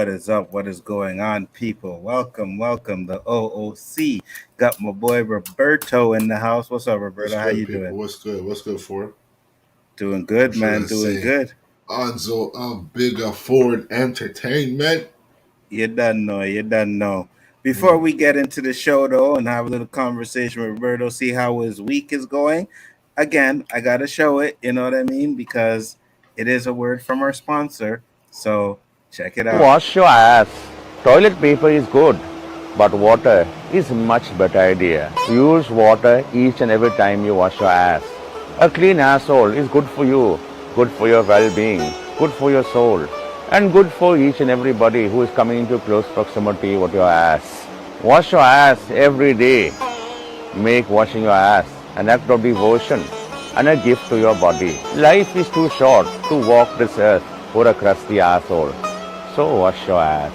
What is up? What is going on, people? Welcome, welcome. The O.O.C. Got my boy Roberto in the house. What's up, What's Roberto? How good, you people? doing? What's good? What's good for? Doing Or good, should man. I Doing say, good. Nzo Bigger Forward Entertainment? You done know. You done know. Before Mm. we get into the show, though, and have a little conversation with Roberto, see how his week is going. Again, I gotta show it. You know what I mean? Because it is a word from our sponsor. So check it out. Wash your ass. Toilet paper is good, but water is much better idea. Use water each and every time you wash your ass. A clean asshole is good for you, good for your well-being, good for your soul, and good for each and everybody who is coming into close proximity with your ass. Wash your ass every day. Make washing your ass an act of devotion and a gift to your body. Life is too short to walk this earth for a crusty asshole. So wash your ass.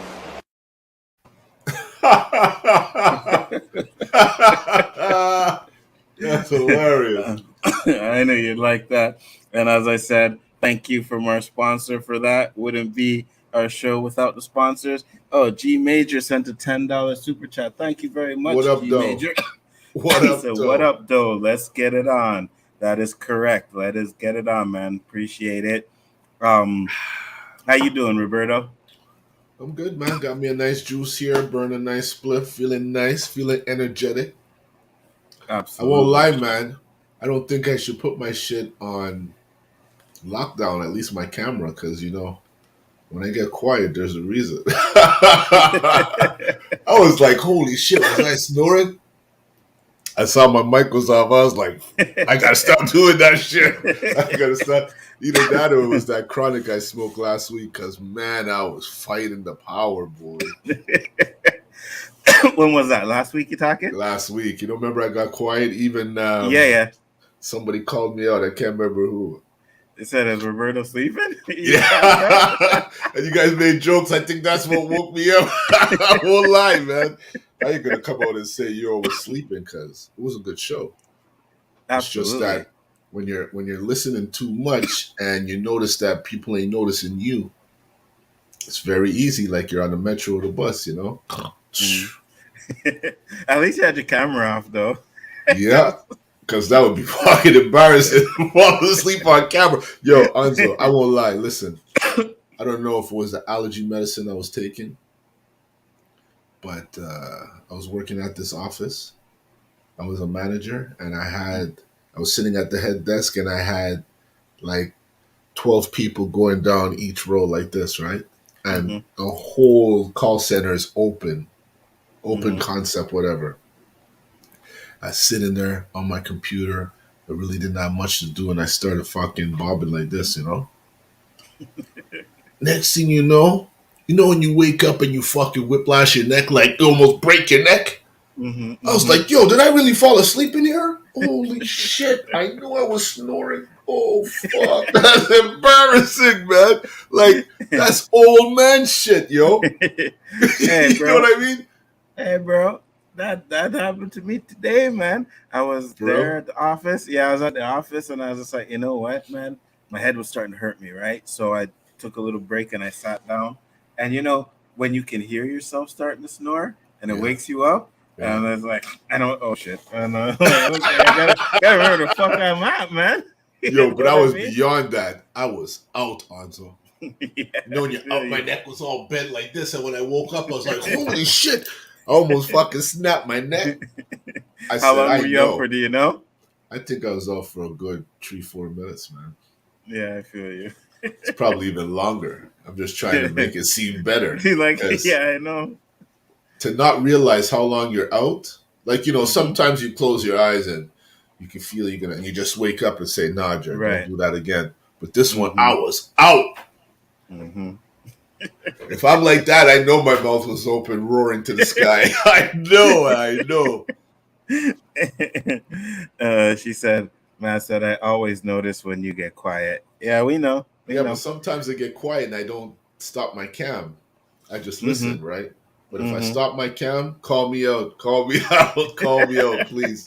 That's hilarious. I know you'd like that. And as I said, thank you from our sponsor for that. Wouldn't be our show without the sponsors. Oh, G Major sent a $10 super chat. Thank you very What much, up, G though? Major. What He up, said, "What though? up, though? Let's get it on." That is correct. Let us get it on, man. Appreciate it. Um, how you doing, Roberto? I'm good, man. Got me a nice juice here, burn a nice spliff, feeling nice, feeling energetic. I won't Absolutely. lie, man. I don't think I should put my shit on lockdown, at least my camera, because, when I get quiet, there's a reason. I was like, holy shit, was I snoring? I saw my mic was off. I was like, I gotta stop doing that shit. I gotta stop. Either that or it was that chronic I smoked last week because, man, I was fighting the power, boy. When was that? Last week you talking? Last week. Remember I got quiet? Even Yeah. somebody called me out. I can't remember who. They said, "Is Roberto sleeping?" You passed Yeah. out? And you guys made jokes. I think that's what woke me up. I won't lie, man. How you gonna come out and say you was sleeping? Because it was a good show. It's just Absolutely. that when you're listening too much and you notice that people ain't noticing you, it's very easy. Like you're on the metro or the bus. Mhm. At least you had your camera off, though. Yeah, because that would be fucking embarrassing. Fall asleep on camera. Yo, Anzo, I won't lie. Listen, I don't know if it was the allergy medicine I was taking, but I was working at this office. I was a manager, and I was sitting at the head desk, and I had like 12 people going down each row like this, right? And Mm-hmm. the whole call center is open Mm-hmm. concept, whatever. I sit in there on my computer. I really didn't have much to do, and I started fucking bobbing like this. Next thing when you wake up and you fucking whiplash your neck, like you almost break your neck. Mm-hmm. I was Mm-hmm. like, yo, did I really fall asleep in here? Holy shit. I knew I was snoring. Oh, fuck. That's embarrassing, man. Like, that's old man shit, yo. Hey, You know bro. what I mean? Hey, bro. That happened to me today, man. I was there Bro. at the office. Yeah, I was at the office, and I was just like, you know what, man? My head was starting to hurt me, right? So I took a little break and I sat down. And when you can hear yourself starting to snore, and it Yeah, wakes you up, yeah. and I was like, I don't. Oh shit! And okay, I gotta remember the fuck I'm at, man. You Yo, know but what I I was mean? beyond that. I was out, Anzo. Yeah, When I you're feel up, my you. neck was all bent like this. And when I woke up, I was like, holy shit. I almost fucking snapped my neck. I How said, long I were you up for? know. Do you know? I think I was off for a good 3-4 minutes, man. Yeah, I feel you. It's probably even longer. I'm just trying to make it seem better. He's like, Because yeah, I know. to not realize how long you're out, like, Hmm. sometimes you close your eyes and you can feel you're going to, and you just wake up and say, nah, Jared, don't Right. do that again. But this one, Hmm. I was out. Hmm. If I'm like that, I know my mouth was open, roaring to the sky. I know. She said, "Man said I always notice when you get quiet." Yeah, we know. We Yeah, but know. sometimes I get quiet and I don't stop my cam. I just Hmm. listen, right? But if I Hmm. stop my cam, call me out, call me out, call me out, please.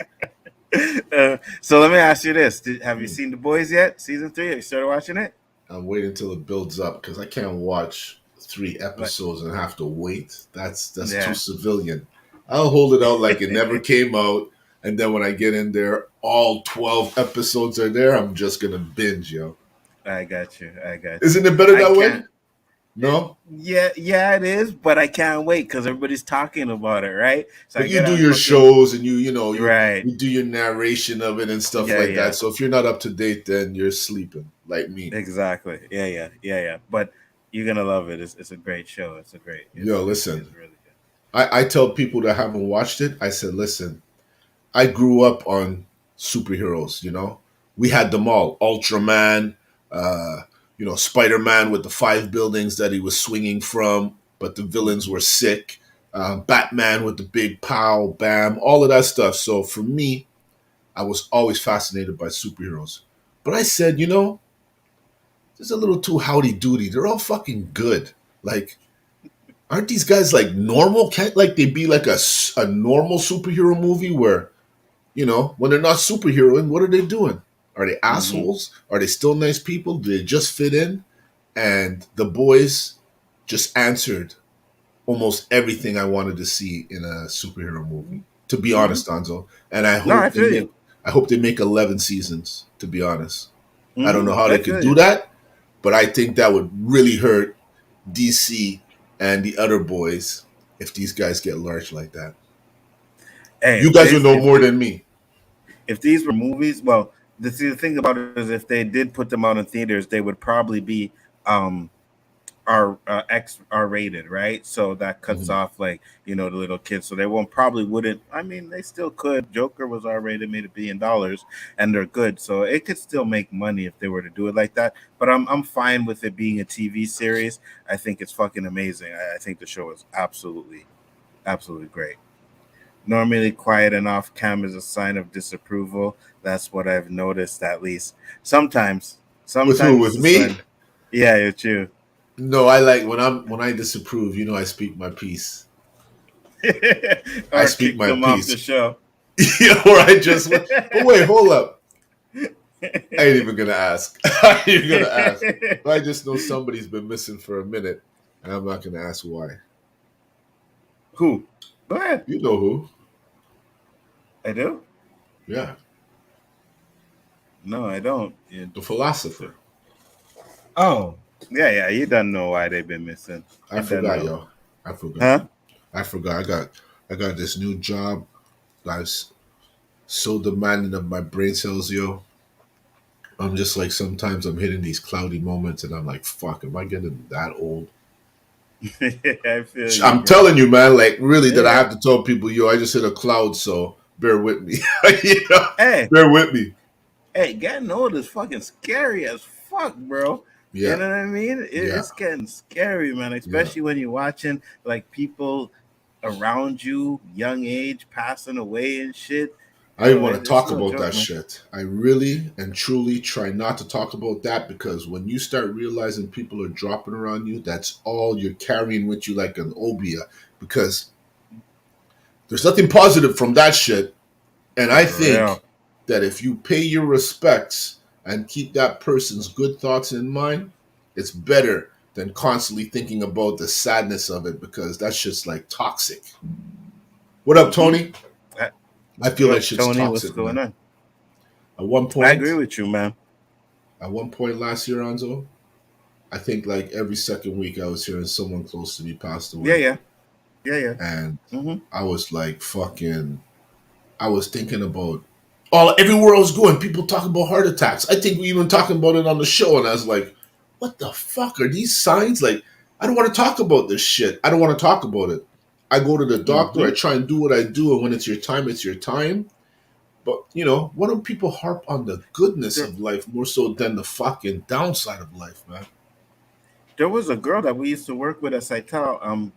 So let me ask you this: have you Hmm. seen The Boys yet? Season 3? Have you started watching it? I'm waiting until it builds up because I can't watch three Like, episodes and have to wait. That's too yeah, civilian. I'll hold it out like it never came out, and then when I get in there, all 12 episodes are there. I'm just gonna binge, yo. I got you. I got you. Isn't it better I that way? can't. No, Yeah, yeah, it is, but I can't wait because everybody's talking about it, right? So but I you get do on your fucking shows and you right. you do your narration of it and stuff Yeah, like that. yeah, So if you're not up to date, then you're sleeping like me. exactly. Yeah, yeah, yeah, yeah. But you're gonna love it. It's a great show. Yo, It's listen, really good. I tell people that haven't watched it, I said, listen, I grew up on superheroes, you know? We had them all. Ultraman, uh, Spider Man with the 5 buildings that he was swinging from, but the villains Hmm. were sick. Batman with the big pow, bam, all of that stuff. So for me, I was always fascinated by superheroes. But I said, it's a little too howdy doody. They're all fucking good. Like, aren't these guys like normal? Can't like they be like a normal superhero movie where when they're not superheroing, what are they doing? Are they Hmm. assholes? Are they still nice people? Do they just fit in? And the boys just answered almost everything I wanted to see in a superhero movie. To be Hmm. honest, Anzo, and I No, I hope they feel make you. I hope they make 11 seasons. To be honest, I don't Hmm. know how I they could feel do you. that, but I think that would really hurt DC and the other boys if these guys get large like that. Hey, You guys would know more than me. if these were movies, well, the thing about it is if they did put them out in theaters, they would probably be um R rated, right? So that cuts Mhm. off like the little kids. So they won't probably wouldn't. I mean, they still could. Joker was R rated, made $1 billion, and they're good. So it could still make money if they were to do it like that. But I'm fine with it being a TV series. I think it's fucking amazing. I think the show is absolutely great. Normally, quiet and off cam is a sign of disapproval. That's what I've noticed, at least. Sometimes, With who? sometimes With it's a me? sign. Yeah, it's you. No, I like when I disapprove. I speak my piece. I Or speak kick my them off piece. the show. Or I just. But wait, hold up. I ain't even gonna ask. I ain't even gonna ask. But I just know somebody's been missing for a minute, and I'm not gonna ask why. Who? Go ahead. You know who? I do. Yeah, No, I don't. the philosopher. Oh, yeah, yeah. You don't know why they've been missing. I You don't forgot, know, yo. I forgot. huh? I forgot. I got this new job that's so demanding of my brain cells, yo. I'm just like sometimes I'm hitting these cloudy moments, and I'm like, fuck, am I getting that old? I feel you, I'm bro. telling you, man, like really Yeah, that I yeah. have to tell people, yo, I just hit a cloud, so bear with me. you know, Hey, bear with me. hey, getting old is fucking scary as fuck, bro. You Yeah, know what I mean? yeah, It's getting scary, man. yeah. Especially when you're watching like people around you, young age, passing away and shit. I Yo, want to it's talk no about joke, that man. shit. I really and truly try not to talk about that because when you start realizing people are dropping around you, that's all you're carrying with you like an obia. Because there's nothing positive from that shit. And I For think real. that if you pay your respects and keep that person's good thoughts in mind, it's better than constantly thinking about the sadness of it because that's just like toxic. What up, Mm-hmm. Tony? I feel What that up, shit's Tony? What's toxic, going man. on? At one I agree point, with you, man. at one point last year, Anzo, I think like every second week I was hearing someone close to me passed Yeah, away. yeah, yeah, yeah. And Mm-hmm. I was like fucking I was thinking about all everywhere I was going, people talking about heart attacks. I think we even talking about it on the show, and I was like, "What the fuck are these signs?" Like, I don't want to talk about this shit. I don't want to talk about it. I go to the doctor. Mm-hmm. I try and do what I do, and when it's your time, it's your time. But why don't people harp on the goodness There, of life more so than the fucking downside of life, man? there was a girl that we used to work with at Saitel.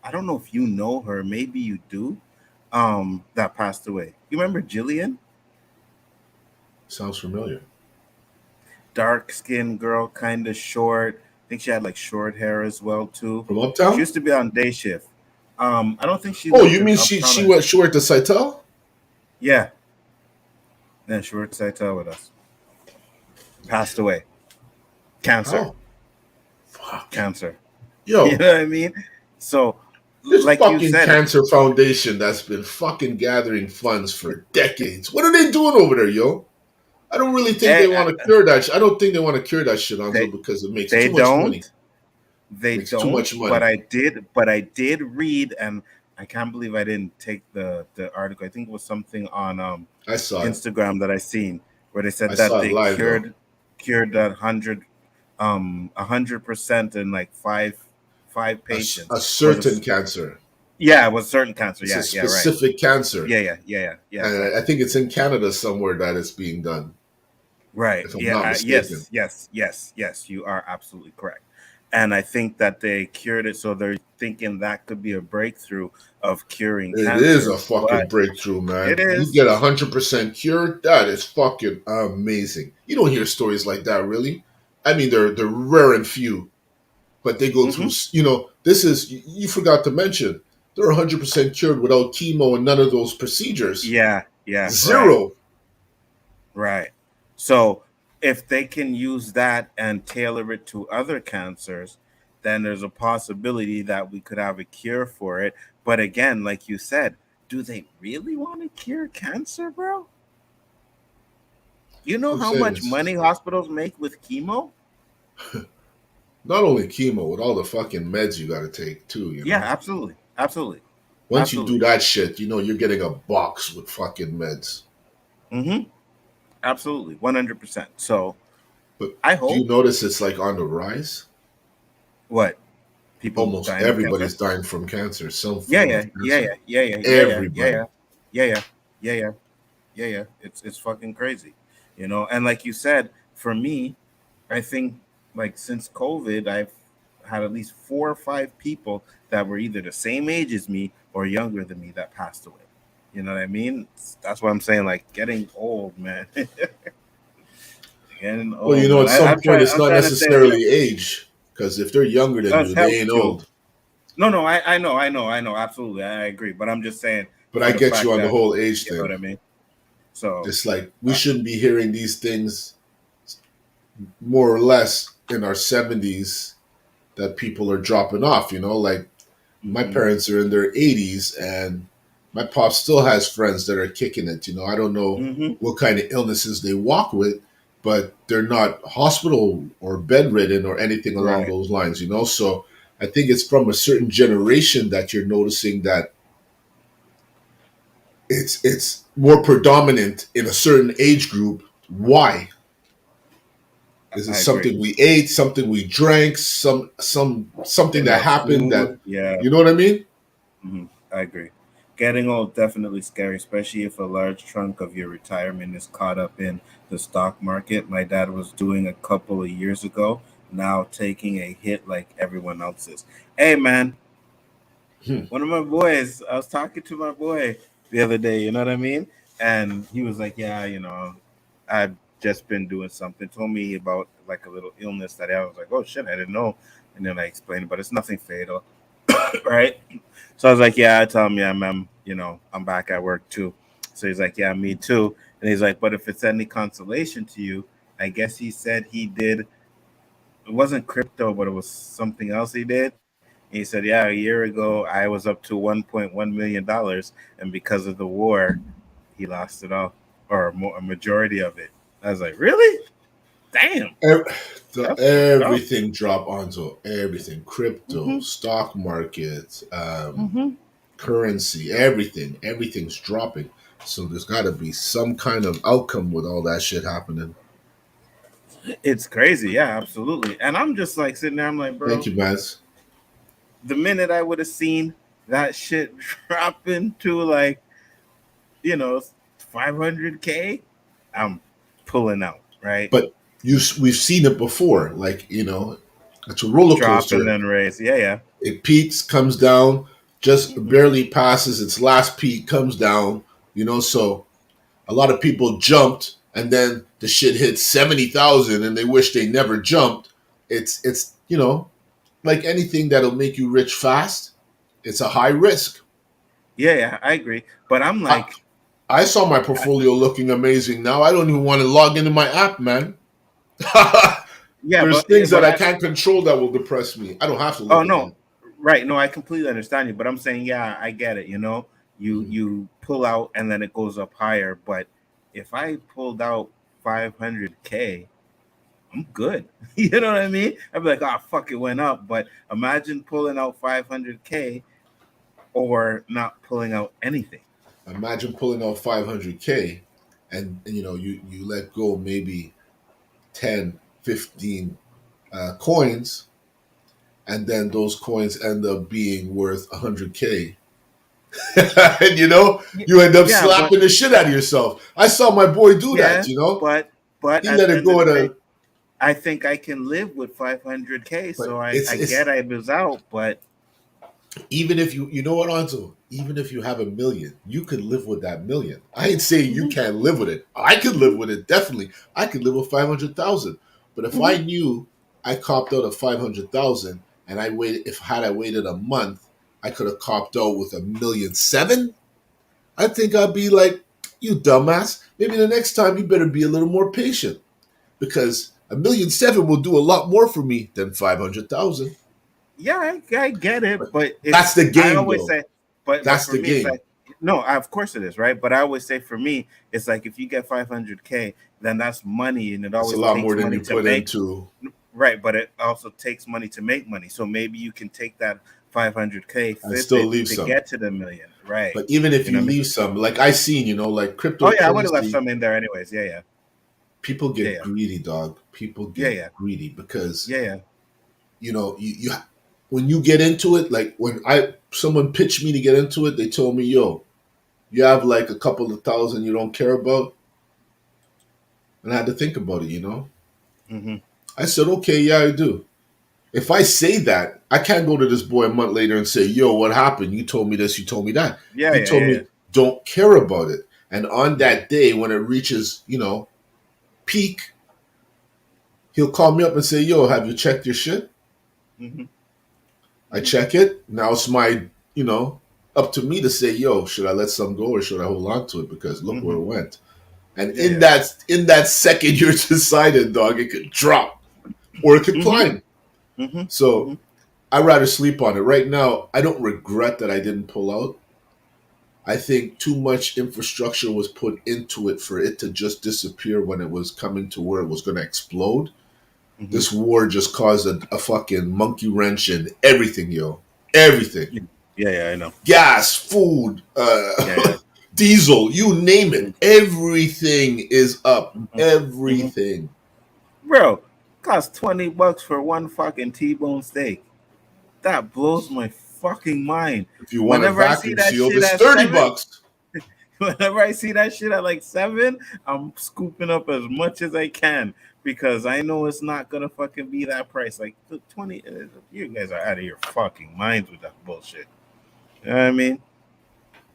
I don't know if you know her. Maybe you do. That passed away. You remember Jillian? Sounds familiar. Dark skinned girl, kind of short. I think she had like short hair as well too. From She Uptown? used to be on day shift. I don't think she Oh, lived you in mean she Uptown. she went she worked at Saitel? Yeah, then she worked at Saitel with us. Passed away. Cancer. Oh, fuck. Cancer. You Yo, know what I mean? So, this like you fucking said, cancer foundation that's been fucking gathering funds for decades. What are they doing over there, yo? I don't really think eh, they want to cure that. I don't think they want to cure that shit, they Anzo, because it makes they too much money. don't. They Makes too don't. much But money. I did read, and I can't believe I didn't take the article. I think it was something on I saw it. Instagram that I seen where they I said that saw it they live though. cured that 100% in like five A patients. Was certain a cancer. yeah, it was certain cancer. It's a Yeah, yeah, right. specific cancer, Yeah, and I facts. think it's in Canada somewhere that it's being done, Right. if I'm Yeah. not mistaken. Yes. You are absolutely correct. And I think that they cured it, so they're thinking that could be a breakthrough of curing It is cancer. a fucking But breakthrough, it man. You is. get 100% cured. That is fucking amazing. You don't hear stories like that, really. I mean, they're rare and few, but they go through. Hmm. This is you forgot to mention. They're 100% cured without chemo and none of those procedures. Yeah. Right. Zero. Right. So if they can use that and tailor it to other cancers, then there's a possibility that we could have a cure for it. But again, like you said, do they really want to cure cancer, bro? You know I'm how saying much it's money hospitals make with chemo? not only chemo with all the fucking meds you got to take too. Yeah, absolutely, Once you do absolutely. that shit, you're getting a box with fucking meds. Mm-hmm. Absolutely, 100%. So But I do you hope notice it's like on the rise? what people Almost dying of cancer. everybody's dying from cancer, some Yeah, form yeah, of yeah, cancer. yeah, yeah, yeah, yeah, yeah, yeah, Everybody. yeah, yeah, yeah, yeah, yeah, yeah. It's fucking crazy, you know. And like you said, for me, I think like since COVID, I've had at least 4 or 5 people that were either the same age as me or younger than me that passed away. You know what I mean? That's what I'm saying. Like getting old, man. Getting Well, old, man. at some I'm point, trying. it's I'm not trying to stay on that. necessarily age, because if they're younger than That's you, they health ain't too. old. No, I know. Absolutely, I agree. But I'm just saying But I for the get you fact on the that whole age you know what thing. I mean. So, It's like we uh, shouldn't be hearing these things more or less in our 70s that people are dropping off, Like my hmm parents are in their 80s and my pop still has friends that are kicking it. I don't know hmm what kind of illnesses they walk with, but they're not hospital or bedridden or anything along right. those lines. So I think it's from a certain generation that you're noticing that it's more predominant in a certain age group. Why? Is it I agree. something we ate, something we drank, something In that our happened that food, yeah. you know what I mean? I agree. Getting old definitely scary, especially if a large chunk of your retirement is caught up in the stock market. My dad was doing a couple of years ago, now taking a hit like everyone else is. Hey, man, Hmm. one of my boys, I was talking to my boy the other day, you know what I mean? And he was like, yeah, I've just been doing something. Told me about like a little illness that I had. I was like, oh shit, I didn't know. And then I explained, but it's nothing fatal, right? So I was like, yeah, I tell him, yeah, I'm back at work too. So he's like, yeah, me too. And he's like, but if it's any consolation to you, I guess he said he did. It wasn't crypto, but it was something else he did. And he said, yeah, a year ago I was up to $1.1 million, and because of the war, he lost it all, or a majority of it. I was like, really? Damn, that's fucked up. Everything drop onto everything, crypto, Hmm. stock market, Hmm. currency, everything's dropping. So there's got to be some kind of outcome with all that shit happening. It's crazy, yeah, absolutely. And I'm just like sitting there, I'm like, Thank bro, you, Maz. the minute I would have seen that shit dropping to like, you know, 500K, I'm pulling out, right? But we've seen it before. Like it's a roller Drop and coaster. then raise. Yeah, yeah. It peaks, comes down, just Hmm. barely passes its last peak, comes down. So a lot of people jumped, and then the shit hit 70,000, and they wish they never jumped. It's like anything that'll make you rich fast. It's a high risk. Yeah, I agree. But I'm I, like, I saw my portfolio looking amazing. Now I don't even want to log into my app, man. Yeah, There's but things that but I I can't control that will depress me. I don't have to oh live with no, that. right? No, I completely understand you, but I'm saying, yeah, I get it. You Mhm. you pull out and then it goes up higher. But if I pulled out 500K, I'm good. You know what I mean? I'd be like, oh fuck, it went up. But imagine pulling out 500K or not pulling out anything. Imagine pulling out 500K and you let go maybe 10, 15 coins, and then those coins end up being worth 100K. And you end up Yeah, but slapping the shit out of yourself. I saw my boy do yeah, that. but He at let the it end of go the at day, a I think I can live with 500K. but So I it's get I was out, but even if you know what, Anzo, even if you have a million, you could live with that million. I ain't saying you mhm, can't live with it. I could live mhm, with it, definitely. I could live with 500,000. But if I mhm. knew I copped out of 500,000 and I waited a month, I could have copped out with 1,700,000. I think I'd be like, you dumbass. Maybe the next time you better be a little more patient because 1,700,000 will do a lot more for me than 500,000. Yeah, I get it, But but that's it's the I game, always though. say, but That's for the me, it's game. like no, of course it is, right? But I always say for me, it's like if you get 500K, then that's money, and it That's a always lot more takes than money you to put make into. right, but it also takes money to make money. So maybe you can take that 500K, And flip still it leave to some. get to the million, right? But even if You know you what I mean? leave some, like I seen, like Oh yeah, I would have left cryptocurrency, some in there anyways. Yeah, yeah, people yeah, get yeah, greedy, dog. People yeah, get yeah, greedy because yeah, yeah. you when you get into it, like when I someone pitched me to get into it, they told me, yo, you have like a couple of thousand you don't care about, and I had to think about it. Mm-hmm. I said, okay, yeah, I do. If I say that, I can't go to this boy a month later and say, yo, what happened? You told me this, you told me that. Yeah, He yeah, told yeah, yeah. me, don't care about it. And on Mm-hmm. that day, when it reaches, peak, he'll call me up and say, yo, have you checked your shit? Mm-hmm. I Mm-hmm. check it. Now it's up to me to say, yo, should I let some go or should I hold on to it? Because look where Mm-hmm. it went. And Yeah, in yeah. that second you're deciding, dog, it could drop or it could Mm-hmm. climb. Mm-hmm. So Mm-hmm. I'd rather sleep on it. Right now, I don't regret that I didn't pull out. I think too much infrastructure was put into it for it to just disappear when it was coming to where it was going to explode. Mm-hmm. This war just caused a fucking monkey wrench in everything, yo. Everything. Yeah, yeah, yeah, I know. Gas, food, Yeah, yeah. diesel, you name it. Mm-hmm. Everything is up. Mm-hmm. Everything. Bro, cost $20 for one fucking T-bone steak. That blows my fucking mind. If you want a Whenever I see vacuum that sealed, shit it's at 30 seven, bucks. whenever I see that shit at like seven, I'm scooping up as much as I can because I know it's not gonna fucking be that price. Like 20, you guys are out of your fucking minds with that bullshit. You know what I mean?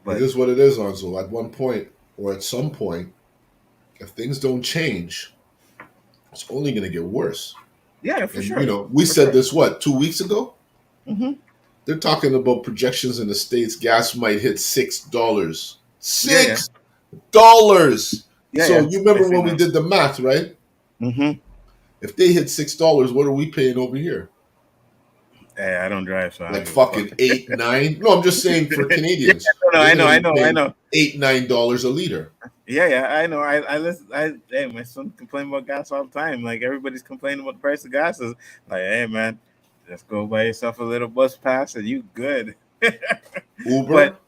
It But is what it is, Anzo. At one point, or at some point, if things don't change, it's only going to get worse. yeah, for And sure, we for said sure. this 2 weeks ago. Mm-hmm. They're talking about projections in the states. Gas might hit $6. Yeah, yeah, $6. yeah, So yeah. you I remember seen when we that. did the math, right? Mm-hmm. If they hit $6, what are we paying over here? Hey, I don't drive, so I don't Like give a fuck. fucking 8, 9. No, I'm just saying for Yeah, Canadians, no, they're I know, gonna I be know, I paying know. $8, $9 a liter. Yeah, yeah, I know. I listen. Hey, my son complain about gas all the time. Like everybody's complaining about the price of gas. Is like, hey, man, just go buy yourself a little bus pass and you good. Uber But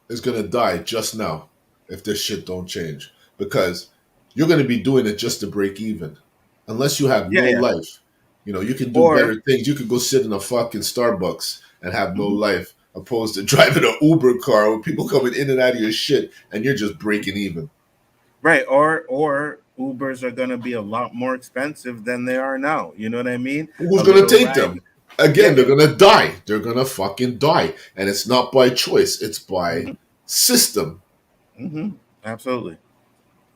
is gonna die just now if this shit don't change because you're gonna be doing it just to break even, unless you have yeah, no yeah. life. You can do Or better things. You could go sit in a fucking Starbucks and have no mhm, life, opposed to driving an Uber car with people coming in and out of your shit, and you're just breaking even. right, or Ubers are gonna be a lot more expensive than they are now. You know what I mean? Who's A gonna little take ride. them? Yeah, Again, they're yeah. gonna die. They're gonna fucking die, and it's not by choice. It's by Hmm. system. Hmm. Absolutely,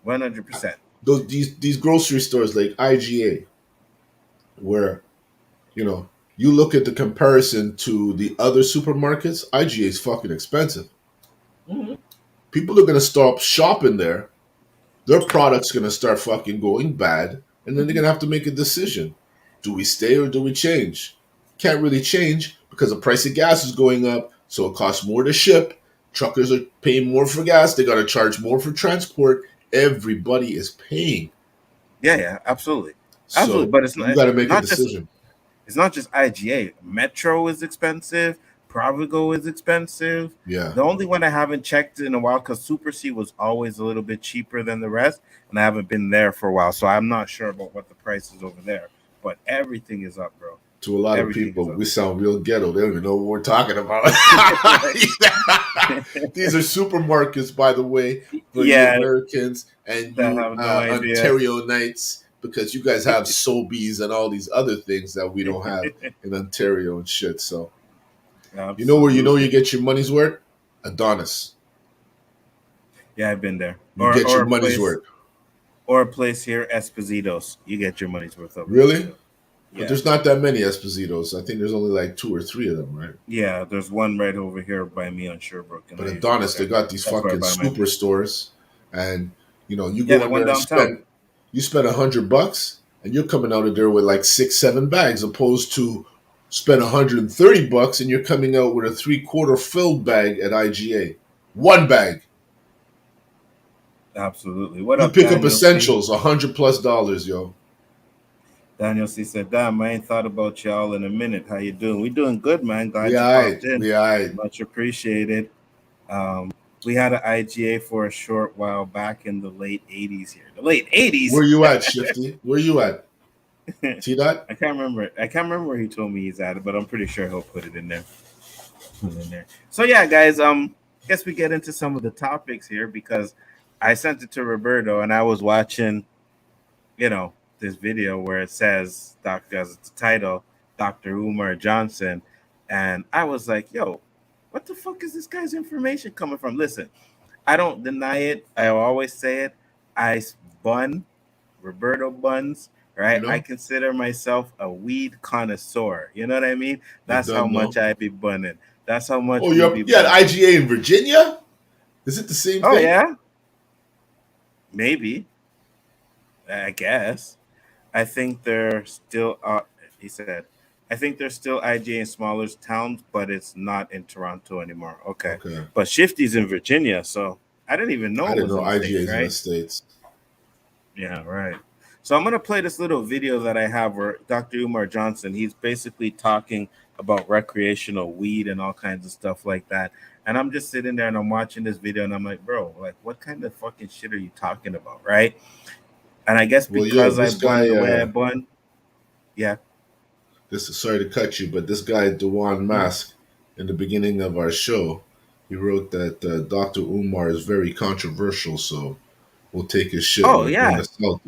100%. These grocery stores like IGA, where you know, you look at the comparison to the other supermarkets, IGA is fucking expensive. Hmm. People are going to stop shopping there. Their product's going to start fucking going bad. And then they're going to have to make a decision. Do we stay or do we change? Can't really change because the price of gas is going up, so it costs more to ship. Truckers are paying more for gas. They got to charge more for transport. Everybody is paying. Yeah, absolutely, absolutely. So But it's you got to make a not just decision. it's not just IGA. Metro is expensive. Provigo is expensive. Yeah. The only one I haven't checked in a while because Super C was always a little bit cheaper than the rest, and I haven't been there for a while, so I'm not sure about what the price is over there. But everything is up, bro. To a lot of Everything is people, up. we sound real ghetto. They don't even know what we're talking about. These are supermarkets, by the way, for you Yeah, Americans and I you have no idea. Ontarianites, because you guys have Sobeys and all these other things that we don't have in Ontario and shit. So you know where you Absolutely. get your money's worth? Adonis. Yeah, I've been there. You get Or your a money's place worth. or a place here, Espositos. You get your money's worth over there Really? too. But Yeah. there's not that many Espositos. I think there's only like 2 or 3 of them, right? Yeah, there's one right over here by me on Sherbrooke, and But I usually go Adonis, they there. got these That's where I fucking buy my. superstores, and you Yeah, go the in one there and downtown. you spend $100, and you're coming out of there with like 6, 7 bags, opposed to spend $130 and you're coming out with a 3/4 filled bag at IGA. One bag. Absolutely. What You up, pick up Daniel C? essentials, $100+, yo. Daniel C said, "Damn, I ain't thought about y'all in a minute. How you doing? We doing good, man. We Glad you alright. popped in. We alright. Much appreciated. We had an IGA for a short while back in the late '80s here. The late '80s. Where you at, Shifty? Where you at? T Dot? I can't remember. I can't remember where he told me he's at, but I'm pretty sure he'll put it in there. So yeah, guys. Guess we get into some of the topics here because I sent it to Roberto and I was watching, you know, this video where it says Doctor as the title, Dr. Umar Johnson, and I was like, yo, what the fuck is this guy's information coming from? Listen, I don't deny it. I always say it. I bun Roberto buns, You right? I know? consider myself a weed connoisseur. You know what I mean? You That's how done much know? I be bunning. That's how much Oh, we be you had bunning. IGA in Virginia? Is it the same Oh thing? yeah, maybe. I guess. I think they're still. He said, I think they're still IGA in smaller towns, but it's not in Toronto anymore. Okay, Okay. but Shifty's in Virginia, so I didn't even know I it didn't was know in the IGA states, is in the right? States. Yeah, right. So I'm gonna play this little video that I have where Dr. Umar Johnson, he's basically talking about recreational weed and all kinds of stuff like that. And I'm just sitting there and I'm watching this video and I'm like, bro, like what kind of fucking shit are you talking about, right? And I guess Well, yo, because I this bun guy, the way I bun, yeah. sorry to cut you, but this guy, Dewan Mhm. Mask, in the beginning of our show, he wrote that Dr. Umar is very controversial, so we'll take his shit Oh with a grain yeah. of salt.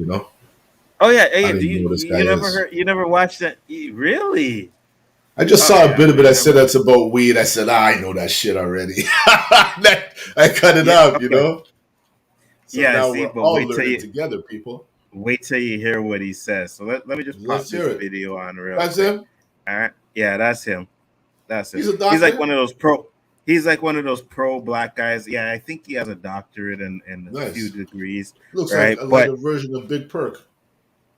Oh yeah. I Hey, don't do even you know who this guy you never is. heard you never watched that? Really? I just Oh saw a yeah, bit of it. I man. said that's about weed. I said, I know that shit already. I cut it Yeah, out, okay. So Yeah, now see, we're but all learning together, people. wait till you hear what he says. So let me just pop Let's this hear it. video on real That's quick. him. All right. Yeah, that's him. That's him. He's a He's like doctor. one of those pro. He's like one of those pro black guys. Yeah, I think he has a doctorate and a few Nice. degrees, Looks right? like a version of Big Perk.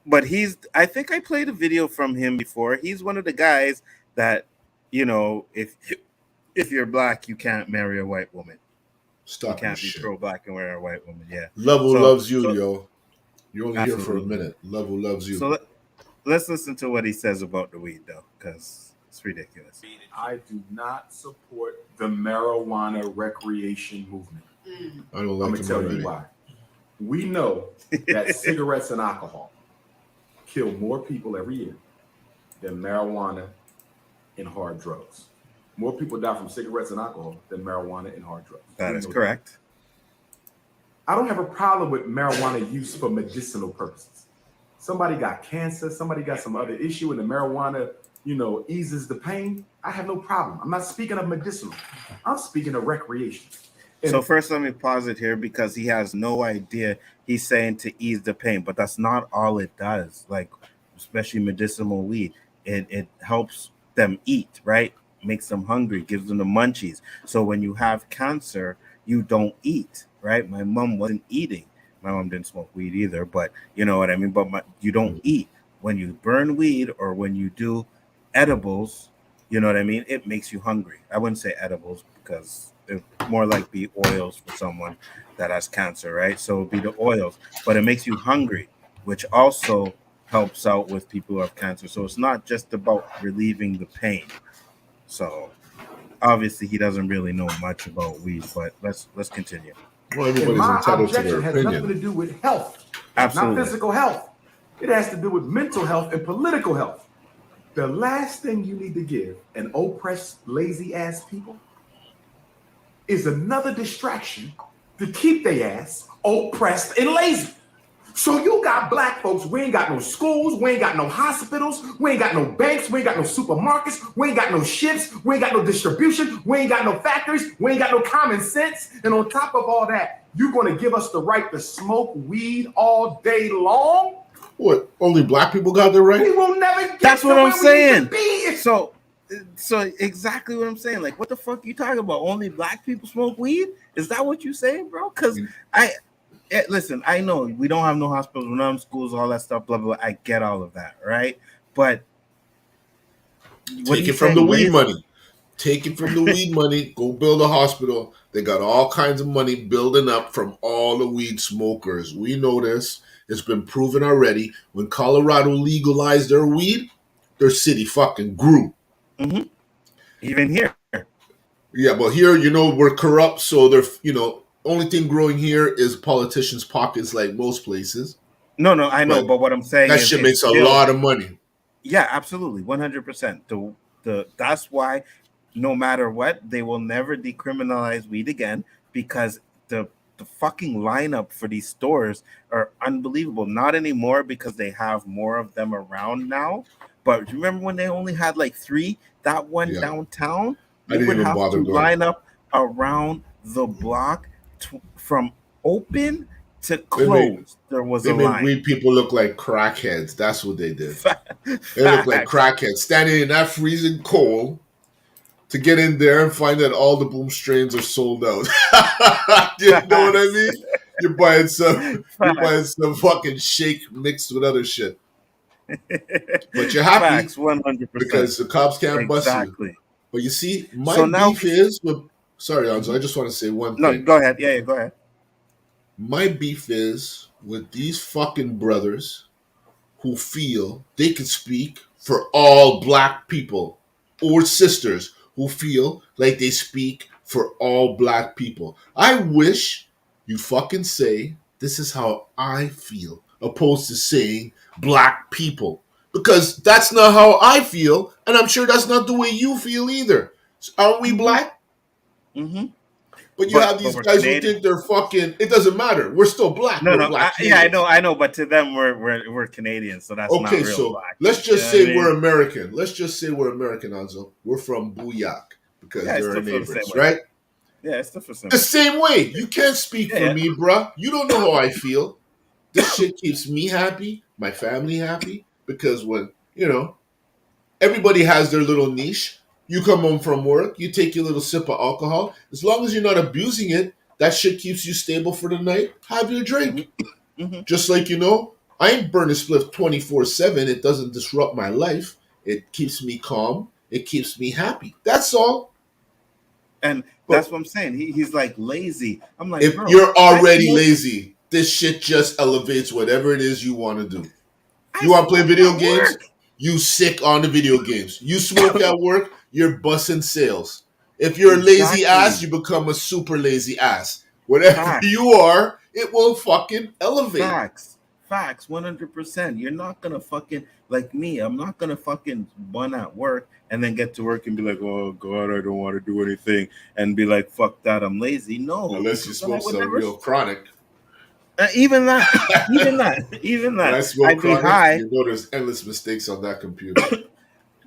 But he's. I think I played a video from him before. He's one of the guys that, if you're black, you can't marry a white woman. You Stop your can't be shit. pro black and marry a white woman. Yeah. Love who So loves you, so yo. You're only here for a absolutely. minute. Love who loves So you. let's listen to what he says about the weed though, because it's ridiculous. I do not support the marijuana recreation movement. I don't I'm like gonna him tell already. you why. We know that cigarettes and alcohol kill more people every year than marijuana and hard drugs. More people die from cigarettes and alcohol than marijuana and hard drugs. That We is know correct. I don't have a problem with marijuana use for medicinal purposes. Somebody got cancer, somebody got some other issue, and the marijuana, eases the pain. I have no problem. I'm not speaking of medicinal. I'm speaking of recreation. So first, let me pause it here because he has no idea he's saying to ease the pain, but that's not all it does. Like, especially medicinal weed, it helps them eat, right? Makes them hungry, gives them the munchies. So when you have cancer, you don't eat, right? My mom wasn't eating. My mom didn't smoke weed either, but you know what I mean. But you don't eat. when you burn weed or when you do edibles, you know what I mean? It makes you hungry. I wouldn't say edibles because it more like be oils for someone that has cancer, right? So it'd be the oils, but it makes you hungry, which also helps out with people who have cancer. So it's not just about relieving the pain. So obviously he doesn't really know much about weed, but let's continue. Well, And everybody's my entitled to their objection has nothing to opinion. do with health, not Absolutely. physical health. It has to do with mental health and political health. The last thing you need to give an oppressed, lazy ass people is another distraction to keep their ass oppressed and lazy. So you got black folks, we ain't got no schools, we ain't got no hospitals, we ain't got no banks, we ain't got no supermarkets, we ain't got no ships, we ain't got no distribution, we ain't got no factories, we ain't got no common sense. And on top of all that, you're gonna give us the right to smoke weed all day long? What? Only black people got the right? We will never get That's to what where I'm we saying. need to be. So exactly what I'm saying. Like, what the fuck you talking about? Only black people smoke weed? Is that what you saying, bro? Because listen, I know we don't have no hospitals, we don't have schools, all that stuff, blah, blah, blah. I get all of that, right? But what are Take you it from the saying? weed money. Take it from the weed money. Go build a hospital. They got all kinds of money building up from all the weed smokers. We know this. It's been proven already. When Colorado legalized their weed, their city fucking grew. Mm-hmm. Even here. Yeah, but here, we're corrupt, so only thing growing here is politicians' pockets, like most places. No, I know, But but what I'm saying that is shit it's makes a still, lot of money. yeah, absolutely, 100%. That's why no matter what, they will never decriminalize weed again because the fucking lineup for these stores are unbelievable. Not anymore because they have more of them around now. But remember when they only had like three? That one Yeah, downtown, I you didn't would even have bother to going. line up around the block from open to They made close. There was they a made line. weed people look like crackheads. That's what they did. They look like Facts. crackheads standing in that freezing cold to get in there and find that all the boom strains are sold out. You know what I Facts. mean? You're buying some you're buying Facts. some fucking shake mixed with other shit. But you're happy Facts. 100%. because the cops can't bust you. Exactly. But you see, my So now, beef is with sorry, Anzo, mhm. I just want to say one No, thing. go ahead. Yeah, go ahead. My beef is with these fucking brothers who feel they can speak for all black people, or sisters who feel like they speak for all black people. I wish you fucking say, this is how I feel, opposed to saying black people. Because that's not how I feel, and I'm sure that's not the way you feel either. Aren't we Mm-hmm. black? Mm-hmm. But you have But these we're guys who Canadian. think they're fucking. It doesn't matter. We're still black. No, We're no. black Yeah, Canadians. I know. But to them, we're Canadians, so that's not Okay, real so black. let's You just know what I say we're mean? American. Let's just say we're American, Anzo. We're from Booyak because Yeah, I they're our still feel the same neighbors, way. right? Yeah, I still feel the same The way. same way. You can't speak Yeah, for yeah. me, bruh. You don't know how I feel. This shit keeps me happy, my family happy, because when everybody has their little niche. You come home from work, you take your little sip of alcohol. As long as you're not abusing it, that shit keeps you stable for the night. Have your drink. Mm-hmm. Mm-hmm. Just like I ain't burning spliff 24/7. It doesn't disrupt my life. It keeps me calm. It keeps me happy. That's all. And But that's what I'm saying. He's like lazy. I'm like, if bro, you're I already smoke. lazy, this shit just elevates whatever it is you want to do. I You want to play smoke video at games? work. You sick on the video games. You smoke at work? You're bussing sales. If you're a lazy ass, Exactly. you become a super lazy ass. Whatever Facts. you are, it will fucking elevate. Facts, 100%. You're not gonna fucking like me. I'm not gonna fucking bun at work and then get to work and be like, oh god, I don't want to do anything, and be like, fuck that, I'm lazy. No, Unless you because then I smoke would some never. real chronic. Even that, even When I that. smoke I'd be chronic, high. you know there's endless mistakes on that computer.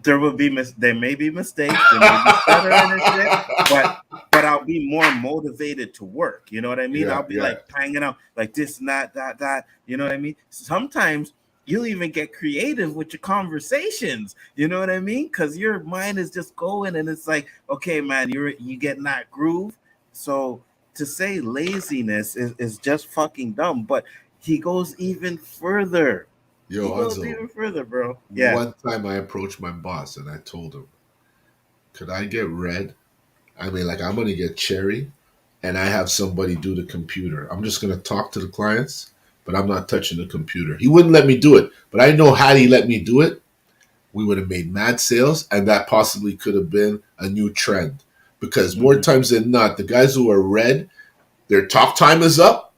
There will be there may be mistakes, there may be stuttering and shit, but I'll be more motivated to work. You know what I mean? Yeah, I'll be yeah. like hanging out like this and that. You know what I mean? Sometimes you'll even get creative with your conversations. You know what I mean? Because your mind is just going, and it's like, okay, man, you get in that groove. So to say laziness is just fucking dumb. But he goes even further. Yo, He goes Anzo, even further, bro. Yeah. one time I approached my boss and I told him, could I get red? I mean, like, I'm going to get cherry and I have somebody do the computer. I'm just going to talk to the clients, but I'm not touching the computer. He wouldn't let me do it, but I know had he let me do it, we would have made mad sales and that possibly could have been a new trend. Because more Mm-hmm. times than not, the guys who are red, their talk time is up.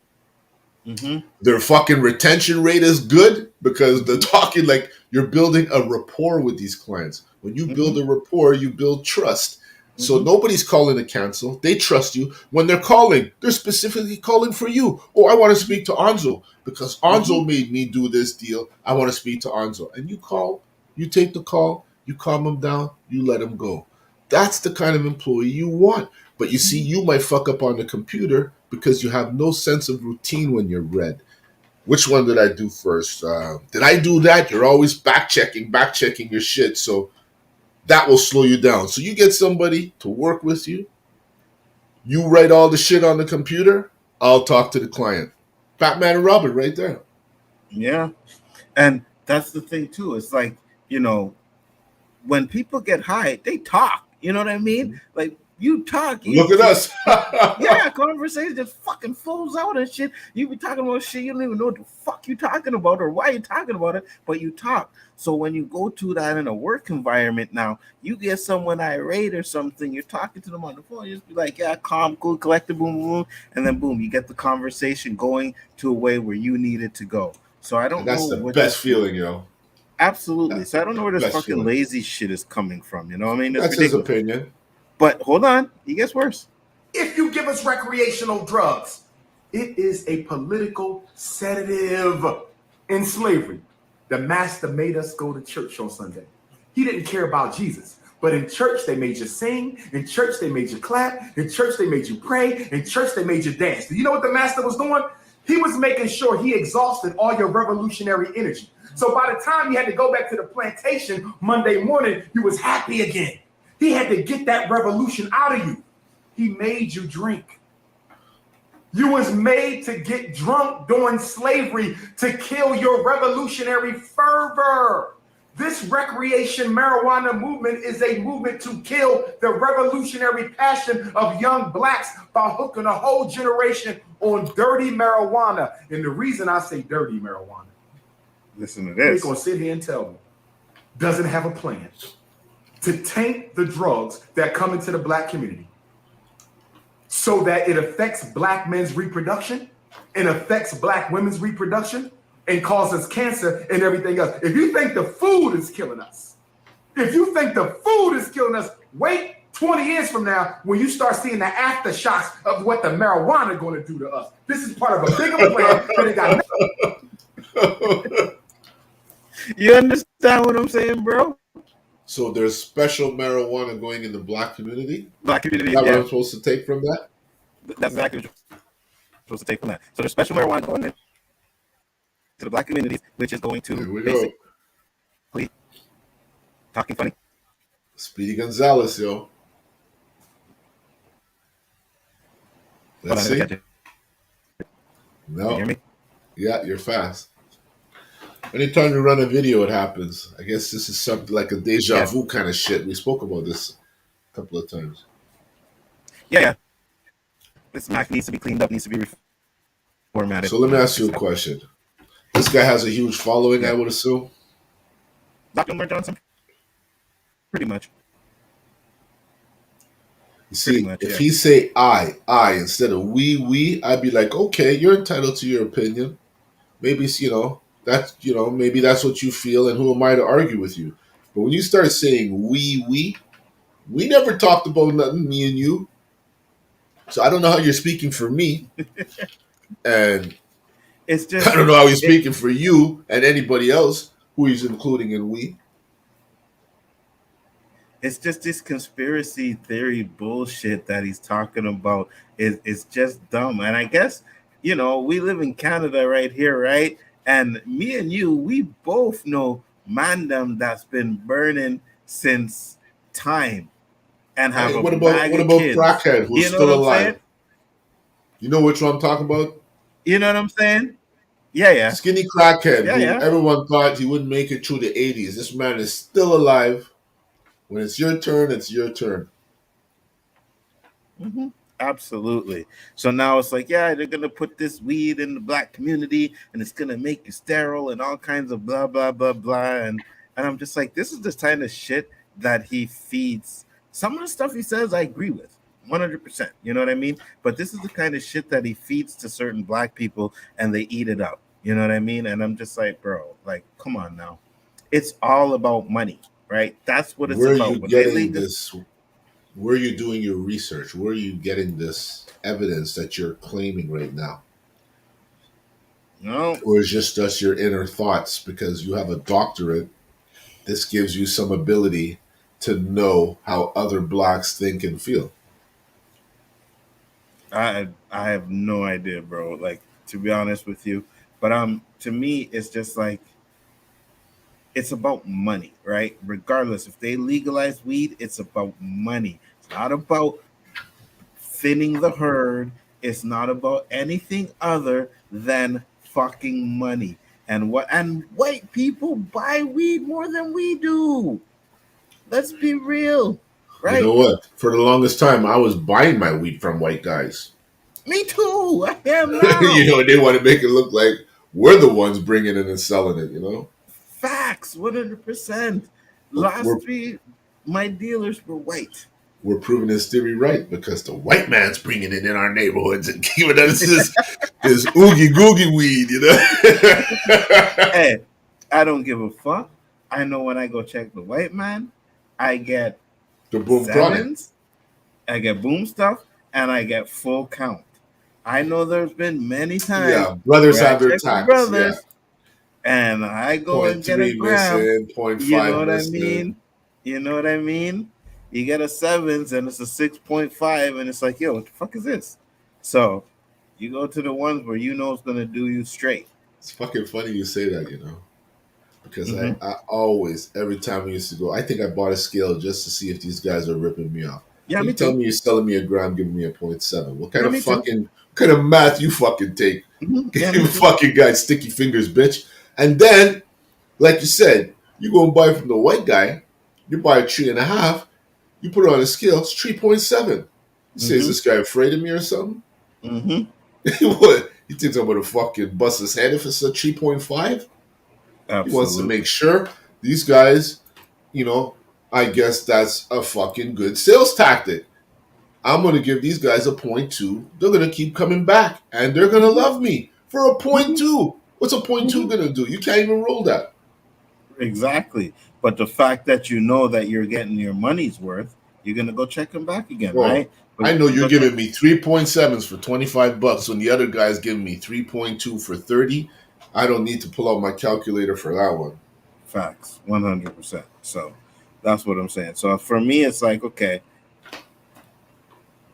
Mm-hmm. Their fucking retention rate is good because they're Mm-hmm. talking like you're building a rapport with these clients. When you build Mm-hmm. a rapport, you build trust. So Mm-hmm. nobody's calling to cancel. They trust you. When they're calling, they're specifically calling for you. Oh, I want to speak to Anzo because Mm-hmm. Anzo made me do this deal. I want to speak to Anzo. And you call, you take the call, you calm them down, you let them go. That's the kind of employee you want. But you see, you might fuck up on the computer because you have no sense of routine when you're red. Which one did I do first? Did I do that? You're always back checking your shit. So that will slow you down. So you get somebody to work with you. You write all the shit on the computer. I'll talk to the client. Batman and Robin right there. Yeah. And that's the thing too. It's like, you know, when people get high, they talk. You know what I mean? Like you talk, you Look at us. yeah, conversation just fucking flows out and shit. You be talking about shit you don't even know what the fuck you talking about or why you talking about it, but you talk. So when you go to that in a work environment now, you get someone irate or something, you're talking to them on the phone, you just be like, yeah, calm, cool, collected, boom, boom, and then boom, you get the conversation going to a way where you need it to go. So I And don't know that's the where best this feeling, yo. absolutely. That's So I the don't know where this best fucking feeling. lazy shit is coming from. You know what I mean? It's That's his ridiculous. opinion. But hold on, it gets worse. If you give us recreational drugs, it is a political sedative. In slavery, the master made us go to church on Sunday. He didn't care about Jesus. But in church, they made you sing. In church, they made you clap. In church, they made you pray. In church, they made you dance. Do you know what the master was doing? He was making sure he exhausted all your revolutionary energy. So by the time you had to go back to the plantation Monday morning, you was happy again. He had to get that revolution out of you. He made you drink. You was made to get drunk during slavery to kill your revolutionary fervor. This recreation marijuana movement is a movement to kill the revolutionary passion of young blacks by hooking a whole generation on dirty marijuana. And the reason I say dirty marijuana, Listen to you ain't this. gonna sit here and tell me, doesn't have a plan to taint the drugs that come into the black community so that it affects black men's reproduction and affects black women's reproduction and causes cancer and everything else. If you think the food is killing us, wait 20 years from now when you start seeing the aftershocks of what the marijuana going to do to us. This is part of a bigger plan that it got. You understand what I'm saying, bro? So there's special marijuana going in the black community. Black community, Is that what yeah. I'm supposed to take from that? That's exactly what you're supposed to take from that. So there's special marijuana going in to the black communities, which is going to Here we basically go. talking funny. Speedy Gonzalez, yo. Let's see. Can No. you hear me? Yeah, you're fast. Anytime you run a video, it happens. I guess this is something like a deja vu kind of shit. We spoke about this a couple of times. Yeah. This Mac needs to be cleaned up, needs to be reformatted. So let me ask you a question. This guy has a huge following, I would assume. Dr. Umar Johnson? Pretty much. You see, if he say I instead of we, I'd be like, okay, you're entitled to your opinion. Maybe maybe that's what you feel, and who am I to argue with you? But when you start saying we never talked about nothing, me and you. So I don't know how you're speaking for me, and it's just I don't know how he's speaking for you and anybody else who he's including in we. It's just this conspiracy theory bullshit that he's talking about is just dumb. And I guess, we live in Canada right here, right? And me and you, we both know mandem that's been burning since time and have Hey, a what bag about of kids. Crackhead who's You know still what I'm alive? saying? You know which one I'm talking about? You know what I'm saying? Yeah. Skinny crackhead who Yeah. everyone thought he wouldn't make it through the 80s. This man is still alive. When it's your turn, it's your turn. Hmm. Absolutely. So now it's like, yeah, they're gonna put this weed in the black community, and it's gonna make you sterile and all kinds of blah blah blah blah. And I'm just like, this is the kind of shit that he feeds. Some of the stuff he says, I agree with 100%. You know what I mean? But this is the kind of shit that he feeds to certain black people, and they eat it up. You know what I mean? And I'm just like, bro, like, come on now. It's all about money, right? That's what it's Where are you about. When they getting legal, this? Where are you doing your research? Where are you getting this evidence that you're claiming right now? no, Or is just your inner thoughts because you have a doctorate? This gives you some ability to know how other blacks think and feel. I have no idea, bro. Like, to be honest with you, but to me it's just like it's about money, right? Regardless if they legalize weed, it's about money. It's not about thinning the herd. It's not about anything other than fucking money. And white people buy weed more than we do. Let's be real, You know right? what? For the longest time, I was buying my weed from white guys. Me too. I am You now. know, they want to make it look like we're the ones bringing it and selling it. You know, Facts, 100%. but we're Last three, my dealers were white. we're proving this theory right because the white man's bringing it in our neighborhoods and giving us this oogie googie weed. You know. Hey, I don't give a fuck. I know when I go check the white man, I get The boom chronic. sevens, I get boom stuff, and I get full count. I know there's been many times Yeah, brothers where I have their check the tax. Yeah, brothers and I go point and get a three gram. missing, point You know five what I missing. mean? You know what I mean? You get a sevens and it's a 6.5, and it's like, yo, what the fuck is this? So you go to the ones where you know it's gonna do you straight. It's fucking funny you say that. You know. Because Mm-hmm. I always, every time we used to go, I think I bought a scale just to see if these guys are ripping me off. Yeah, You me tell too. me you're selling me a gram, giving me a .7. What kind Yeah, of me too. fucking, what kind of math you fucking take? Mm-hmm. Yeah, Give me a too. fucking guy sticky fingers, bitch. And then, like you said, you go and buy from the white guy, you buy a 3.5, you put it on a scale, it's 3.7. You say, is Mm-hmm. this guy afraid of me or something? Mm-hmm. What? You think I'm gonna fucking bust his head if it's a 3.5? He wants to Absolutely. make sure these guys, you know, I guess that's a fucking good sales tactic. I'm going to give these guys a .2. They're going to keep coming back and they're going to Mm-hmm. love me for a Mm-hmm. .2. What's a .2 Mm-hmm. going to do? You can't even roll that. Exactly. But the fact that you know that you're getting your money's worth, you're gonna go check them back again, Well, right? But I know you're but the giving me 3.7s for $25 when the other guy's giving me 3.2 for 30. I don't need to pull out my calculator for that one. facts, 100%. So that's what I'm saying. So for me, it's like, okay,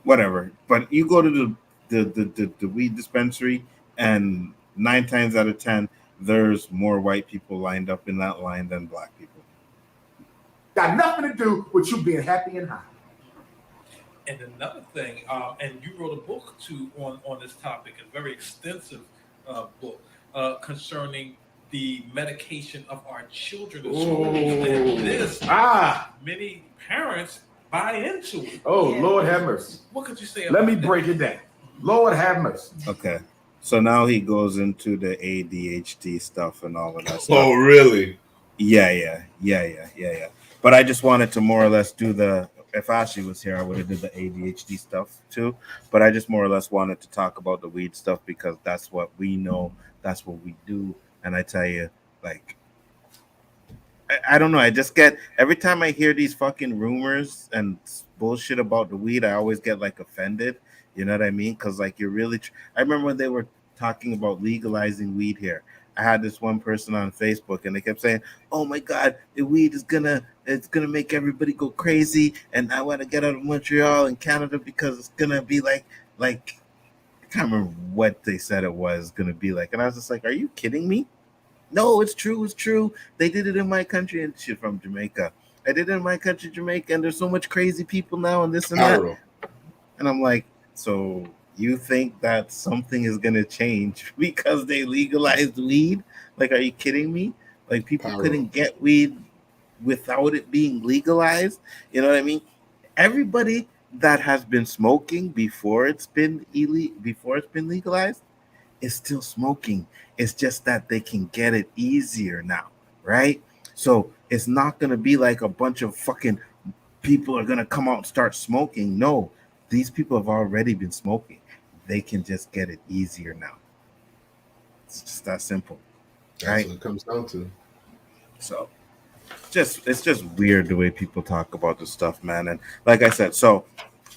whatever. But you go to the weed dispensary, and 9 times out of 10, there's more white people lined up in that line than black people. Got nothing to do with you being happy and high. And another thing, and you wrote a book too on this topic, a very extensive book concerning the medication of our children in schools. And this, many parents buy into it. Oh, yeah. Lord have mercy. What could you say Let about me that? break it down. Lord have mercy. Okay. So now he goes into the ADHD stuff and all of that stuff. Oh, really? Yeah. But I just wanted to more or less do the. If Ashley was here, I would have did the ADHD stuff too. But I just more or less wanted to talk about the weed stuff because that's what we know, that's what we do. And I tell you, like, I don't know. I just get every time I hear these fucking rumors and bullshit about the weed, I always get like offended. You know what I mean? Because like you're really. I remember when they were talking about legalizing weed here. I had this one person on Facebook, and they kept saying, "Oh my God, the weed is it's gonna make everybody go crazy, and I want to get out of Montreal and Canada because it's gonna be like." I can't remember what they said it was gonna be like, and I was just like, "Are you kidding me?" No, it's true. It's true. They did it in my country, and shit from Jamaica. I did it in my country, Jamaica, and there's so much crazy people now, and this and that. Carol. And I'm like, so You think that something is gonna change because they legalized weed? Like, are you kidding me? Like, people Paro. couldn't get weed without it being legalized. You know what I mean? Everybody that has been smoking before it's been legalized is still smoking. It's just that they can get it easier now, right? So it's not gonna be like a bunch of fucking people are gonna come out and start smoking. No, these people have already been smoking. They can just get it easier now. It's just that simple, That's right? what it comes down to. So just it's just weird the way people talk about this stuff, man. And like I said, so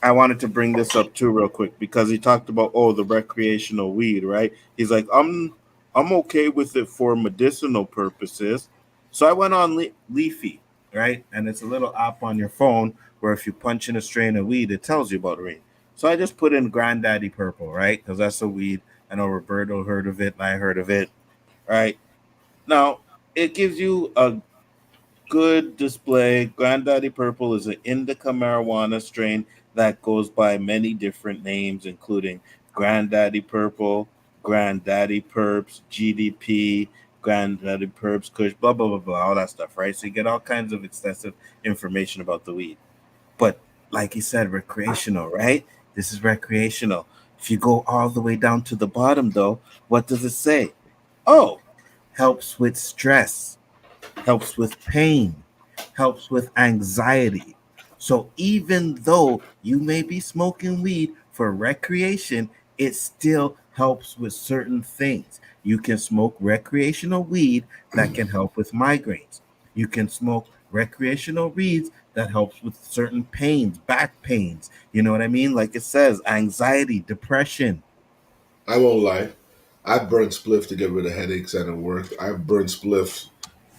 I wanted to bring this up too real quick because he talked about the recreational weed, right? He's like, I'm okay with it for medicinal purposes. So I went on Leafy, right? And it's a little app on your phone where if you punch in a strain of weed, it tells you about the weed. So I just put in Granddaddy Purple, right? Because that's a weed. I know Roberto heard of it, and I heard of it, right? Now it gives you a good display. Granddaddy Purple is an indica marijuana strain that goes by many different names, including Granddaddy Purple, Granddaddy Perps, GDP, Granddaddy Perps, Kush, blah, blah, blah, blah, all that stuff, right? So you get all kinds of extensive information about the weed. But like he said, recreational, right? This is recreational. If you go all the way down to the bottom, though, what does it say? Oh, helps with stress, helps with pain, helps with anxiety. So even though you may be smoking weed for recreation, it still helps with certain things. You can smoke recreational weed that can help with migraines. You can smoke recreational weeds that helps with certain pains, back pains. You know what I mean? Like it says, anxiety, depression. I won't lie. I've burned spliff to get rid of headaches and it worked. I've burned spliff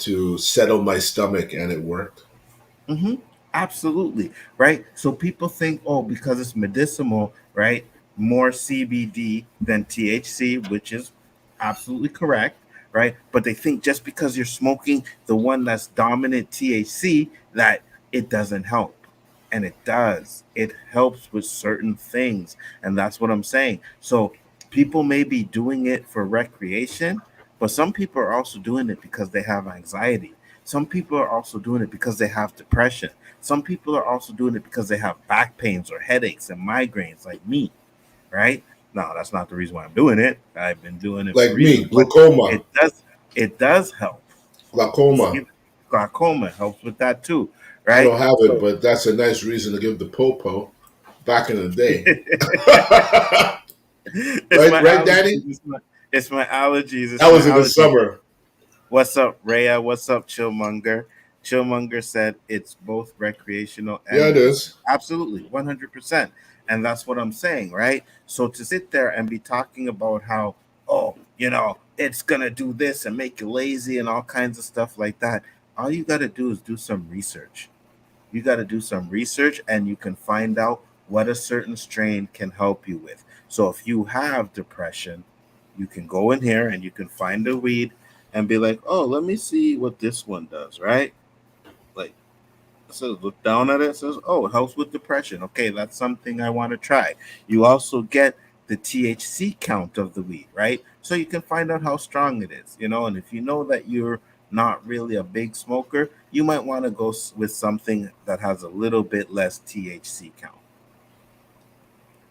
to settle my stomach and it worked. Mm-hmm. Absolutely. Right. So people think, oh, because it's medicinal, right? More CBD than THC, which is absolutely correct. Right. But they think just because you're smoking the one that's dominant THC, that it doesn't help. And it does. It helps with certain things. And that's what I'm saying. So people may be doing it for recreation, but some people are also doing it because they have anxiety. Some people are also doing it because they have depression. Some people are also doing it because they have back pains or headaches and migraines, like me, right? No, that's not the reason why I'm doing it. I've been doing it for Like me, reasons, but glaucoma, it does it does help. glaucoma. See, glaucoma helps with that too, I right? don't have it, So but that's a nice reason to give the popo back in the day. it's right, my right, allergies. Danny? It's my allergies. It's That my was in the allergies. summer. What's up, Rhea? What's up, Chillmonger? Chillmonger said it's both recreational Yeah, and it is. medicinal. Absolutely, 100%. And that's what I'm saying, right? So to sit there and be talking about how, oh, it's going to do this and make you lazy and all kinds of stuff like that, all you got to do is do some research. You got to do some research and you can find out what a certain strain can help you with. So if you have depression, you can go in here and you can find a weed and be like, oh, let me see what this one does, right? Like, so look down at it, it says, oh, it helps with depression. Okay, that's something I want to try. You also get the THC count of the weed, right? So you can find out how strong it is, and if you know that you're not really a big smoker, you might want to go with something that has a little bit less THC count.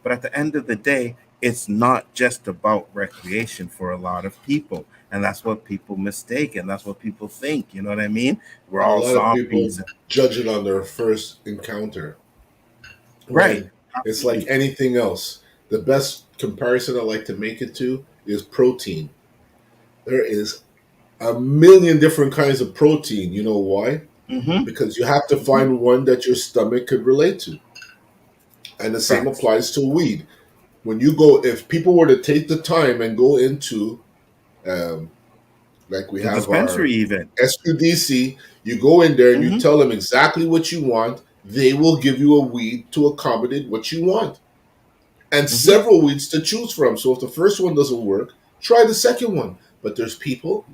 But at the end of the day, it's not just about recreation for a lot of people. And that's what people mistake and that's what people think. You know what I mean? We're And a all lot of people zombies. judge it on their first encounter Right. when it's like Absolutely. anything else. The best comparison I like to make it to is protein. There is a million different kinds of protein. You know why? Mm-hmm. Because you have to Mm-hmm. find one that your stomach could relate to. And the same Facts. applies to weed. When you go, if people were to take the time and go into, um, like we The have dispensary our even. SQDC, you go in there and you Mm-hmm. tell them exactly what you want. They will give you a weed to accommodate what you want, and Mm-hmm. several weeds to choose from. So if the first one doesn't work, try the second one. But there's people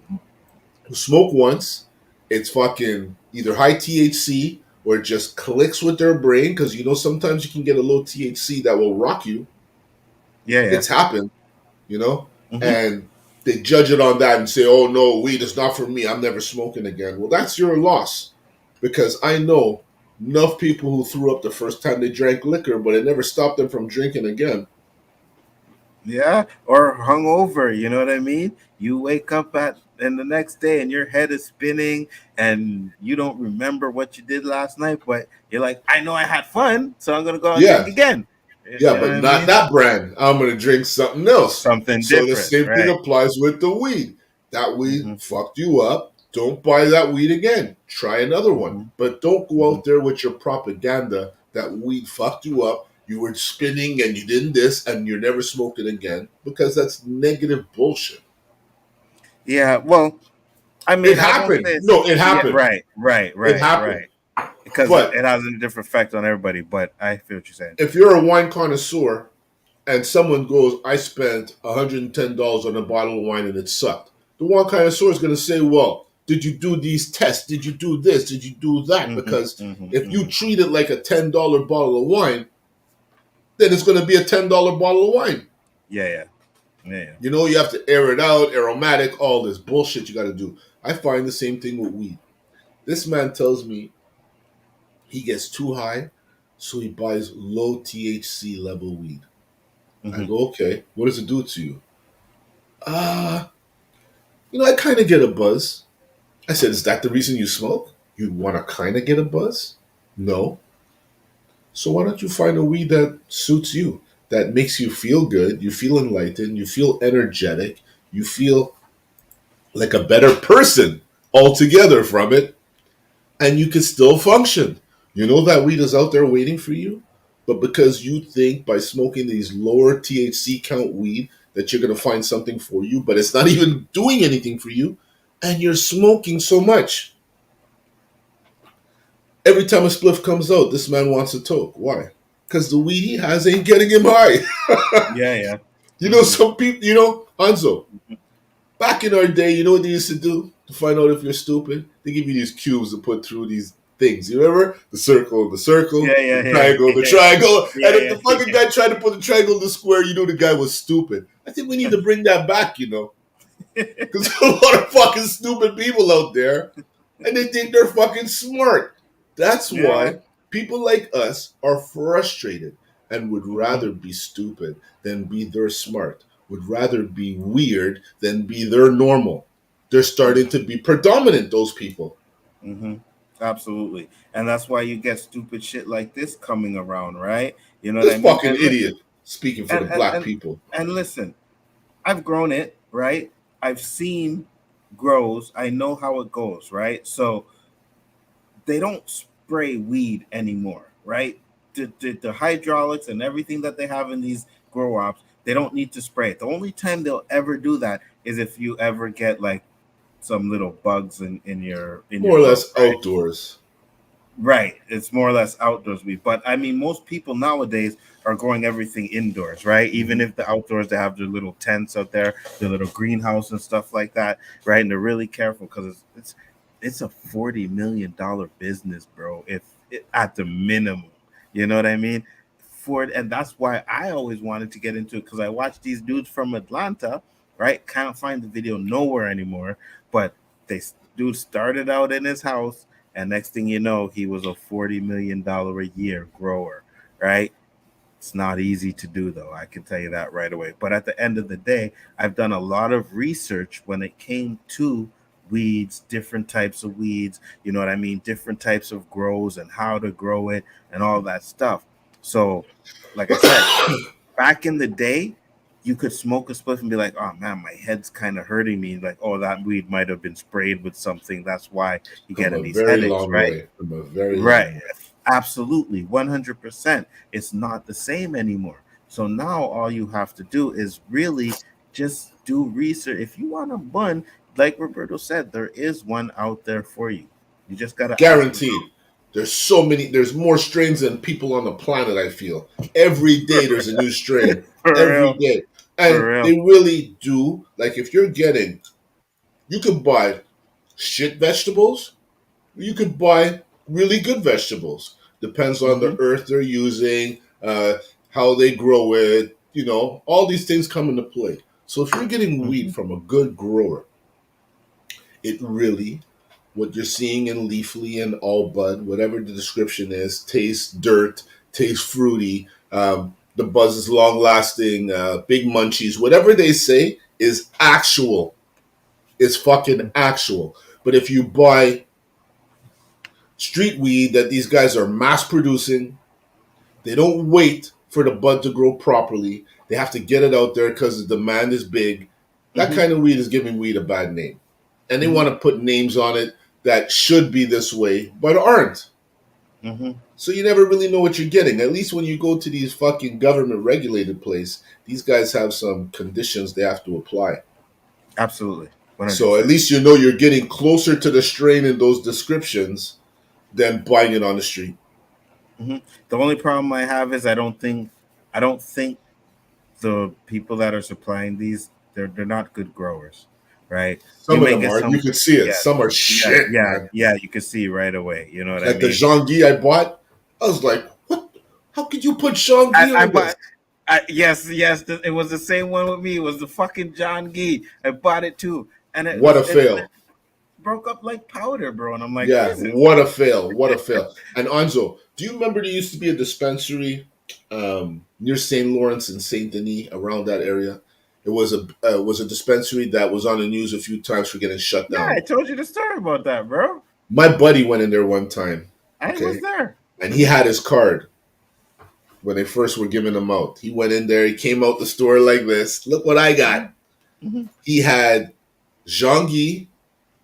who smoke once, it's fucking either high THC or it just clicks with their brain because sometimes you can get a low THC that will rock you, Yeah, yeah. It's happened, you know, Hmm. and they judge it on that and say, "Oh no, weed is not for me. I'm never smoking again." Well, that's your loss, because I know enough people who threw up the first time they drank liquor, but it never stopped them from drinking again. Yeah, or hungover. You know what I mean? You wake up at and the next day, and your head is spinning, and you don't remember what you did last night. But you're like, I know I had fun, so I'm gonna go out and drink Yeah, again. yeah, You know but what I not mean? that brand. I'm gonna drink something else. Something So the different, same thing right? applies with the weed. That weed Hmm. fucked you up. Don't buy that weed again. Try another one. Hmm. But don't go Hmm. out there with your propaganda that weed fucked you up. You were spinning and you did this and you're never smoking again, because that's negative bullshit. Yeah. Well, I It mean, I won't happened. say it's No, it yeah. happened. Right. Right. It Right. happened. Right. Because it, But it has a different effect on everybody. But I feel what you're saying. if you're a wine connoisseur and someone goes, I spent $110 on a bottle of wine and it sucked, the wine connoisseur is going to say, well, did you do these tests? Did you do this? Did you do that? Hmm. Because Hmm. if you Hmm. treat it like a $10 bottle of wine, then it's going to be a $10 bottle of wine. Yeah. Yeah. Yeah. Yeah. You know, you have to air it out, aromatic, all this bullshit you got to do. I find the same thing with weed. This man tells me he gets too high, so he buys low THC level weed. I Hmm. go, okay, what does it do to you? Uh, I kind of get a buzz. I said, is that the reason you smoke? You want to kind of get a buzz? No. So why don't you find a weed that suits you, that makes you feel good, you feel enlightened, you feel energetic, you feel like a better person altogether from it, and you can still function. You know that weed is out there waiting for you, but because you think by smoking these lower THC count weed that you're going to find something for you, but it's not even doing anything for you, and you're smoking so much. Every time a spliff comes out, this man wants a toke. Why? Because the weed he has ain't getting him high. Yeah. Yeah. Hmm. Some people, Anzo, back in our day, you know what they used to do to find out if you're stupid? They give you these cubes to put through these things. You remember? The circle, Yeah. Yeah. Yeah. the Yeah. triangle. And if Yeah. the fucking Yeah. guy tried to put the triangle in the square, you know the guy was stupid. I think we need to bring that back, Yeah. because there's a lot of fucking stupid people out there, and they think they're fucking smart. That's Yeah. why people like us are frustrated and would Hmm. rather be stupid than be their smart, would rather be weird than be their normal. They're starting to be predominant, those people. Hmm. Absolutely. And that's why you get stupid shit like this coming around, right? You know what This I mean? fucking And idiot listen, speaking for and the and black and, people. and listen, I've grown it, right? I've seen grows. I know how it goes, right? So they don't spray weed anymore, right? The hydraulics and everything that they have in these grow ops, they don't need to spray it. The only time they'll ever do that is if you ever get like some little bugs in your More or grow, less right? outdoors. Right. It's more or less outdoors weed. But I mean, most people nowadays are growing everything indoors, right? Even Mhm. if the outdoors they have their little tents out there, their little greenhouse and stuff like that, right? And they're really careful because it's a $40 million business, bro. If at the minimum, you know what I mean? And that's why I always wanted to get into it because I watched these dudes from Atlanta, right? Can't find the video nowhere anymore, but they dude started out in his house and next thing you know, he was a $40 million a year grower, right? It's not easy to do, though. I can tell you that right away. But at the end of the day, I've done a lot of research when it came to weeds, different types of weeds, you know what I mean? Different types of grows and how to grow it and all that stuff. So, like I said, back in the day, you could smoke a spliff and be like, "Oh man, my head's kind of hurting me." Like, "Oh, that weed might have been sprayed with something. That's why you're Come getting a these very headaches, long right?" way. Come a very Right. long way. Absolutely, 100%. It's not the same anymore. So now all you have to do is really just do research. If you want a bun, like Roberto said, there is one out there for you. You just gotta ask around. Guaranteed. There's more strains than people on the planet, I feel. Every day there's a new strain. For Every real. day. For And real. they really do. Like, if you're getting, you could buy shit vegetables, you could buy really good vegetables. Depends on the Hmm. earth they're using, how they grow it. all these things come into play. So if you're getting weed Mhm. from a good grower, it really, what you're seeing in Leafly and All Bud, whatever the description is, tastes dirt, tastes fruity, the buzz is long lasting, big munchies, whatever they say is actual. Is fucking actual. But if you buy street weed that these guys are mass producing, they don't wait for the bud to grow properly. They have to get it out there because the demand is big. That Mhm. kind of weed is giving weed a bad name. And they Mhm. want to put names on it that should be this way, but aren't. Mhm. So you never really know what you're getting. At least when you go to these fucking government regulated places, these guys have some conditions they have to apply. Absolutely. One hundred So at percent. least you know you're getting closer to the strain in those descriptions than buying it on the street. Mhm. The only problem I have is I don't think the people that are supplying these they're not good growers, right? You Some of may them get are. You some, can see it. yeah, Some are yeah, shit, yeah, man. yeah. You can see right away. You know what I Like the mean? Jean-Guy I bought, I was like, what? How could you put I, Jean-Guy I on this? bought. Yes, yes. It was the same one with me. It was the fucking John Gee. I bought it too, and it What a was it fail. broke up like powder, bro. And I'm like, what Yeah, is this? what a fail. What a fail. And Anzo, do you remember there used to be a dispensary near St. Lawrence and St. Denis around that area? It was a dispensary that was on the news a few times for getting shut Yeah, I down. told you the story about that, bro. My buddy went in there one time, I was okay, there. and he Hmm. had his card when they first were giving them out. He went in there, he came out the store like this. Look what I got. Hmm. He had Jean-Guy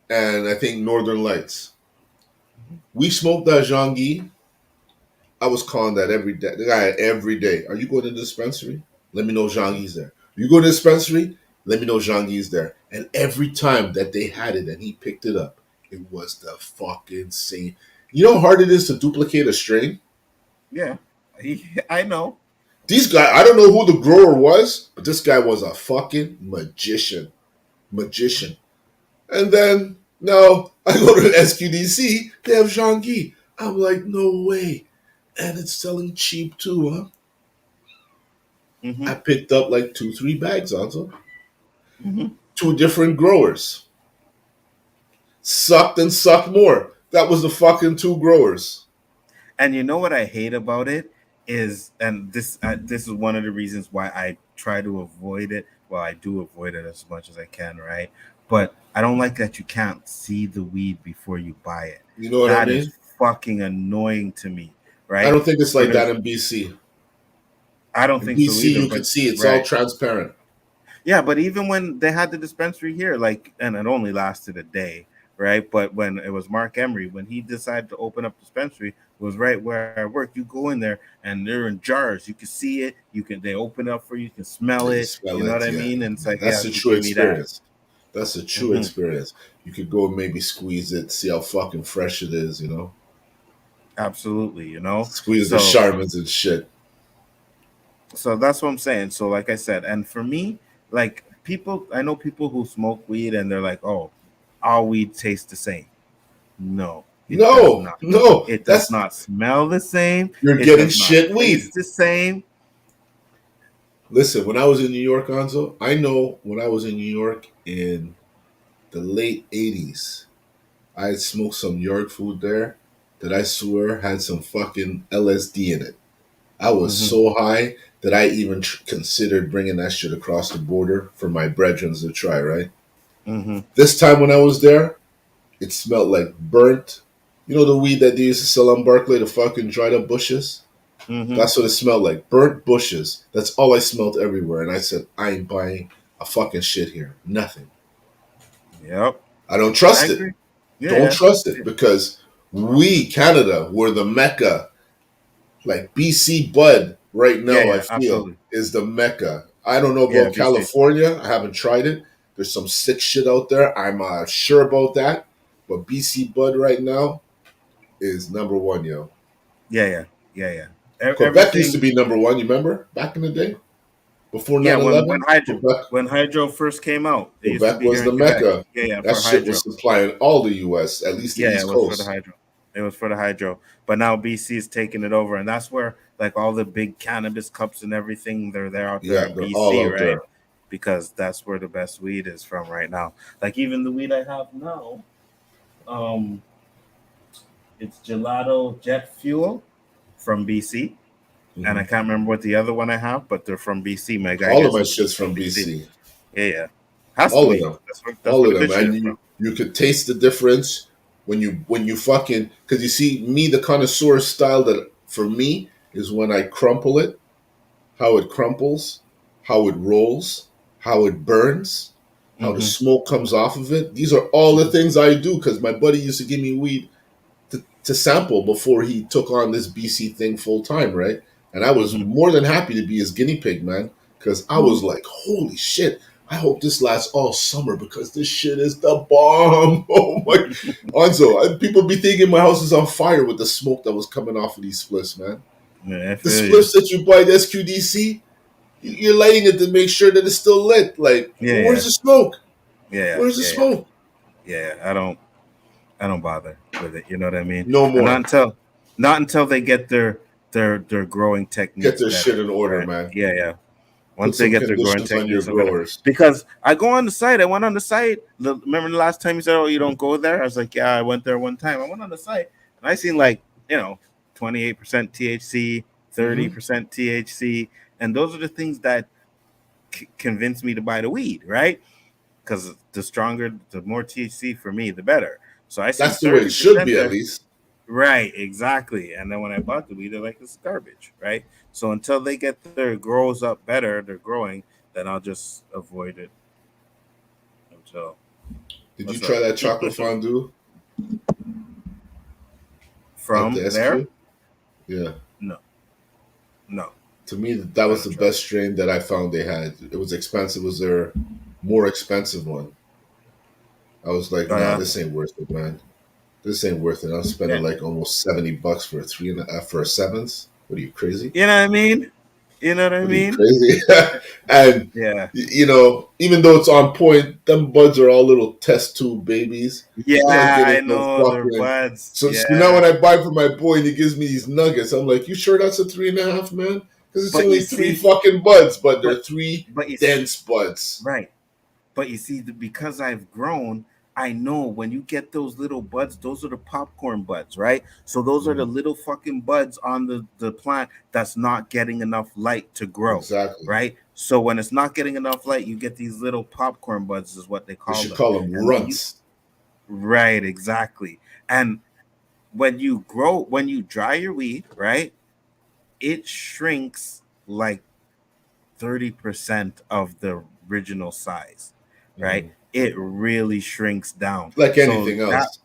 and I think Northern Lights. We smoked that Jean-Guy. I was calling that every day. The guy every day. Are you going to the dispensary? Let me know Jean-Gui's there. You go to the dispensary? Let me know Jean-Gui's there. And every time that they had it and he picked it up, it was the fucking same. You know how hard it is to duplicate a strain? Yeah, I know. These guys, I don't know who the grower was, but this guy was a fucking magician. Magician. And then, no, I go to the SQDC, they have Jean-Guy. I'm like, no way. And it's selling cheap too, huh? Hmm. I picked up like 2, 3 bags, also. Hmm. Two different growers. Sucked and sucked more. That was the fucking two growers. And you know what I hate about it is, and this is one of the reasons why I try to avoid it. Well, I do avoid it as much as I can, right? But I don't like that you can't see the weed before you buy it. You know what I That is mean? fucking annoying to me, I right? don't think it's So like that there's, in BC. I don't In think so BC, either. you But could see it's all right, transparent. yeah, but even when they had the dispensary here, like, and it only lasted a day, right? But when it was Mark Emery, when he decided to open up dispensary, it was right where I work. You go in there and they're in jars. You can see it. They open up for you. You can smell And you it. smell You know what it, I yeah. mean? And it's Yeah, like, that's yeah, a you true give me that. experience. That's a true Hmm. experience. You could go and maybe squeeze it, see how fucking fresh it is, Absolutely. Squeeze the So Charmans and shit. that's what I'm saying. So like I said, and for me, like people, I know people who smoke weed and they're like, oh, all weed tastes the same. No, it does No, not. no, It does that's not smell the same. you're It getting does not shit weed. taste the same. Listen, when I was in New York, Anzo, I know when I was in New York in the late '80s, I had smoked some yard food there that I swear had some fucking LSD in it. I was Hmm. so high that I even considered bringing that shit across the border for my brethren to try. Right, Hmm. this time when I was there, it smelled like burnt. You know the weed that they used to sell on Barclay, the fucking dried up bushes? Hmm. That's what it smelled like. Burnt bushes. That's all I smelled everywhere. And I said, I ain't buying a fucking shit here. Nothing. Yep, I don't I trust it. agree. Yeah, Don't yeah, trust it because we, Canada, we're the mecca. Like BC Bud right yeah, now, I yeah. feel, Absolutely. is the mecca. I don't know Yeah, about BC. California. I haven't tried it. There's some sick shit out there. I'm sure about that. But BC Bud right now is number one, yo. Yeah, yeah, yeah, yeah. Quebec used to Everything. be number one. You remember back in the day before Yeah, 9/11? Quebec, when Hydro first came out, it used to Quebec be here was in the Quebec. mecca. Yeah, yeah, That for shit Hydro. was supplying all the U.S., at least the Yeah, yeah, it East was for the Coast. Hydro. It was for the hydro, but now BC is taking it over, and that's where like all the big cannabis cups and everything they're out there Yeah, in they're all BC, out right? there. Because that's where the best weed is from right now. Like even the weed I have now, um, it's Gelato Jet Fuel from BC, and I Hmm. can't remember what the other one I have, but they're from BC. My guy All of gets my his weed shit's from from BC. BC. Yeah, yeah, has to All of be. them. That's All where of the them. good shit And is from. you could taste the difference when you fucking, because you see me, the connoisseur style that for me is when I crumple it, how it crumples, how it rolls, how it burns, how the Hmm. smoke comes off of it. These are all the things I do because my buddy used to give me weed to sample before he took on this BC thing full time, right? And I was Hmm. more than happy to be his guinea pig, man, because I was like, holy shit. I hope this lasts all summer because this shit is the bomb. Oh my, Onzo, people be thinking my house is on fire with the smoke that was coming off of these spliffs, man. Yeah, I The feel you. spliffs that you buy at SQDC, you're lighting it to make sure that it's still lit. Like, Yeah, well, yeah, where's the smoke? yeah, Where's the yeah, smoke? yeah. I don't bother with it. You know what I mean? No And more. not until they get their growing Get techniques their shit better, in order, right? man. Yeah, yeah. Put Once they some get their growing conditions on your techniques better, growers. because I go on the site. I went on the site. Remember the last time you said, "Oh, you don't go there"? I was like, "Yeah, I went there one time." I went on the site and I seen like 28% THC, Hmm. 30% THC, and those are the things that convinced me to buy the weed, right? Because the stronger, the more THC for me, the better. So I seen That's the way it should 30% be, at there. least. Right, exactly. And then when I bought the weed, they're like, it's garbage, right? So until they get their grows up better, they're growing, then I'll just avoid it until Did you what's try up? that chocolate fondue at From the there? SQ? Yeah. No, no, To me, that I was haven't the tried best it. strain that I found they had. It was expensive. It was their more expensive one. I was like, Oh nah, yeah, this ain't worth it, man. This ain't worth it. I'm yeah. spending like almost $70 for a three and for a sevens. What are you crazy? You know what I mean? You know what I What are you mean? crazy? And Yeah, even though it's on point, them buds are all little test tube babies. I'm not yeah. getting I no know their fucking. buds. So now Yeah, when I buy for my boy and he gives me these nuggets, I'm like, you sure that's a 3.5, man? Because it's but you only three see, fucking buds, but they're but three but you dense buds. right. But you see, because I've grown, I know when you get those little buds, those are the popcorn buds, right? So those are the Mm, little fucking buds on the plant that's not getting enough light to grow, exactly. right? So when it's not getting enough light, you get these little popcorn buds, is what they They call should them. call them And then you, runts. right, exactly. And when you dry your weed, right, it shrinks like 30% of the original size, right? Mm. It really shrinks down. Like So anything that else.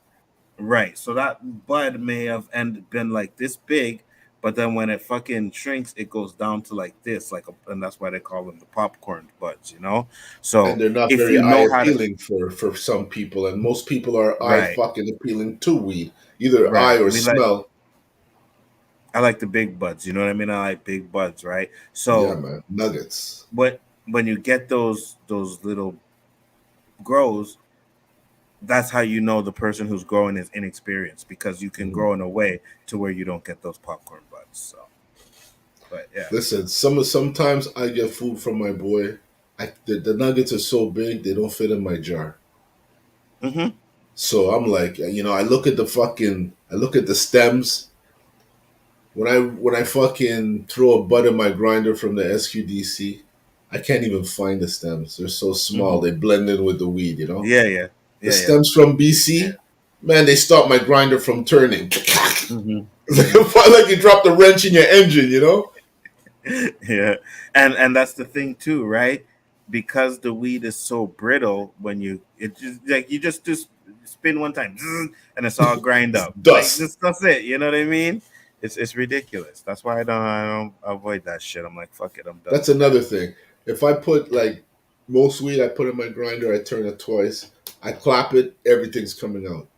right. So that bud may have been like this big, but then when it fucking shrinks, it goes down to like this, and that's why they call them the popcorn buds, you know? And So they're not if very you eye know how to appealing for some people. And most people are eye right, fucking appealing to weed. Either eye right. or smell. I like the big buds, you know what I mean? I like big buds, right? Yeah, So man. Nuggets. but when you get those little grows, that's how you know the person who's growing is inexperienced because you can Mm. grow in a way to where you don't get those popcorn buds. So, but yeah. Listen, sometimes I get food from my boy. The nuggets are so big they don't fit in my jar. Mm-hmm. So I'm like, I look at the stems. When I fucking throw a bud in my grinder from the SQDC, I can't even find the stems. They're so small. Mm-hmm. They blend in with the weed, you know? Yeah, yeah, The yeah, yeah. stems from BC, man, they stop my grinder from turning. Mm-hmm. It's Mm-hmm. like you dropped a wrench in your engine, you know? Yeah, and that's the thing too, right? Because the weed is so brittle, when it just like you just spin one time, and it's all grind It's up. Like dust. that's it. You know what I mean? It's ridiculous. That's why I don't avoid that shit. I'm like, fuck it, I'm done That's with that. another thing. If I put like most weed I put in my grinder, I turn it twice. I clap it, everything's coming out.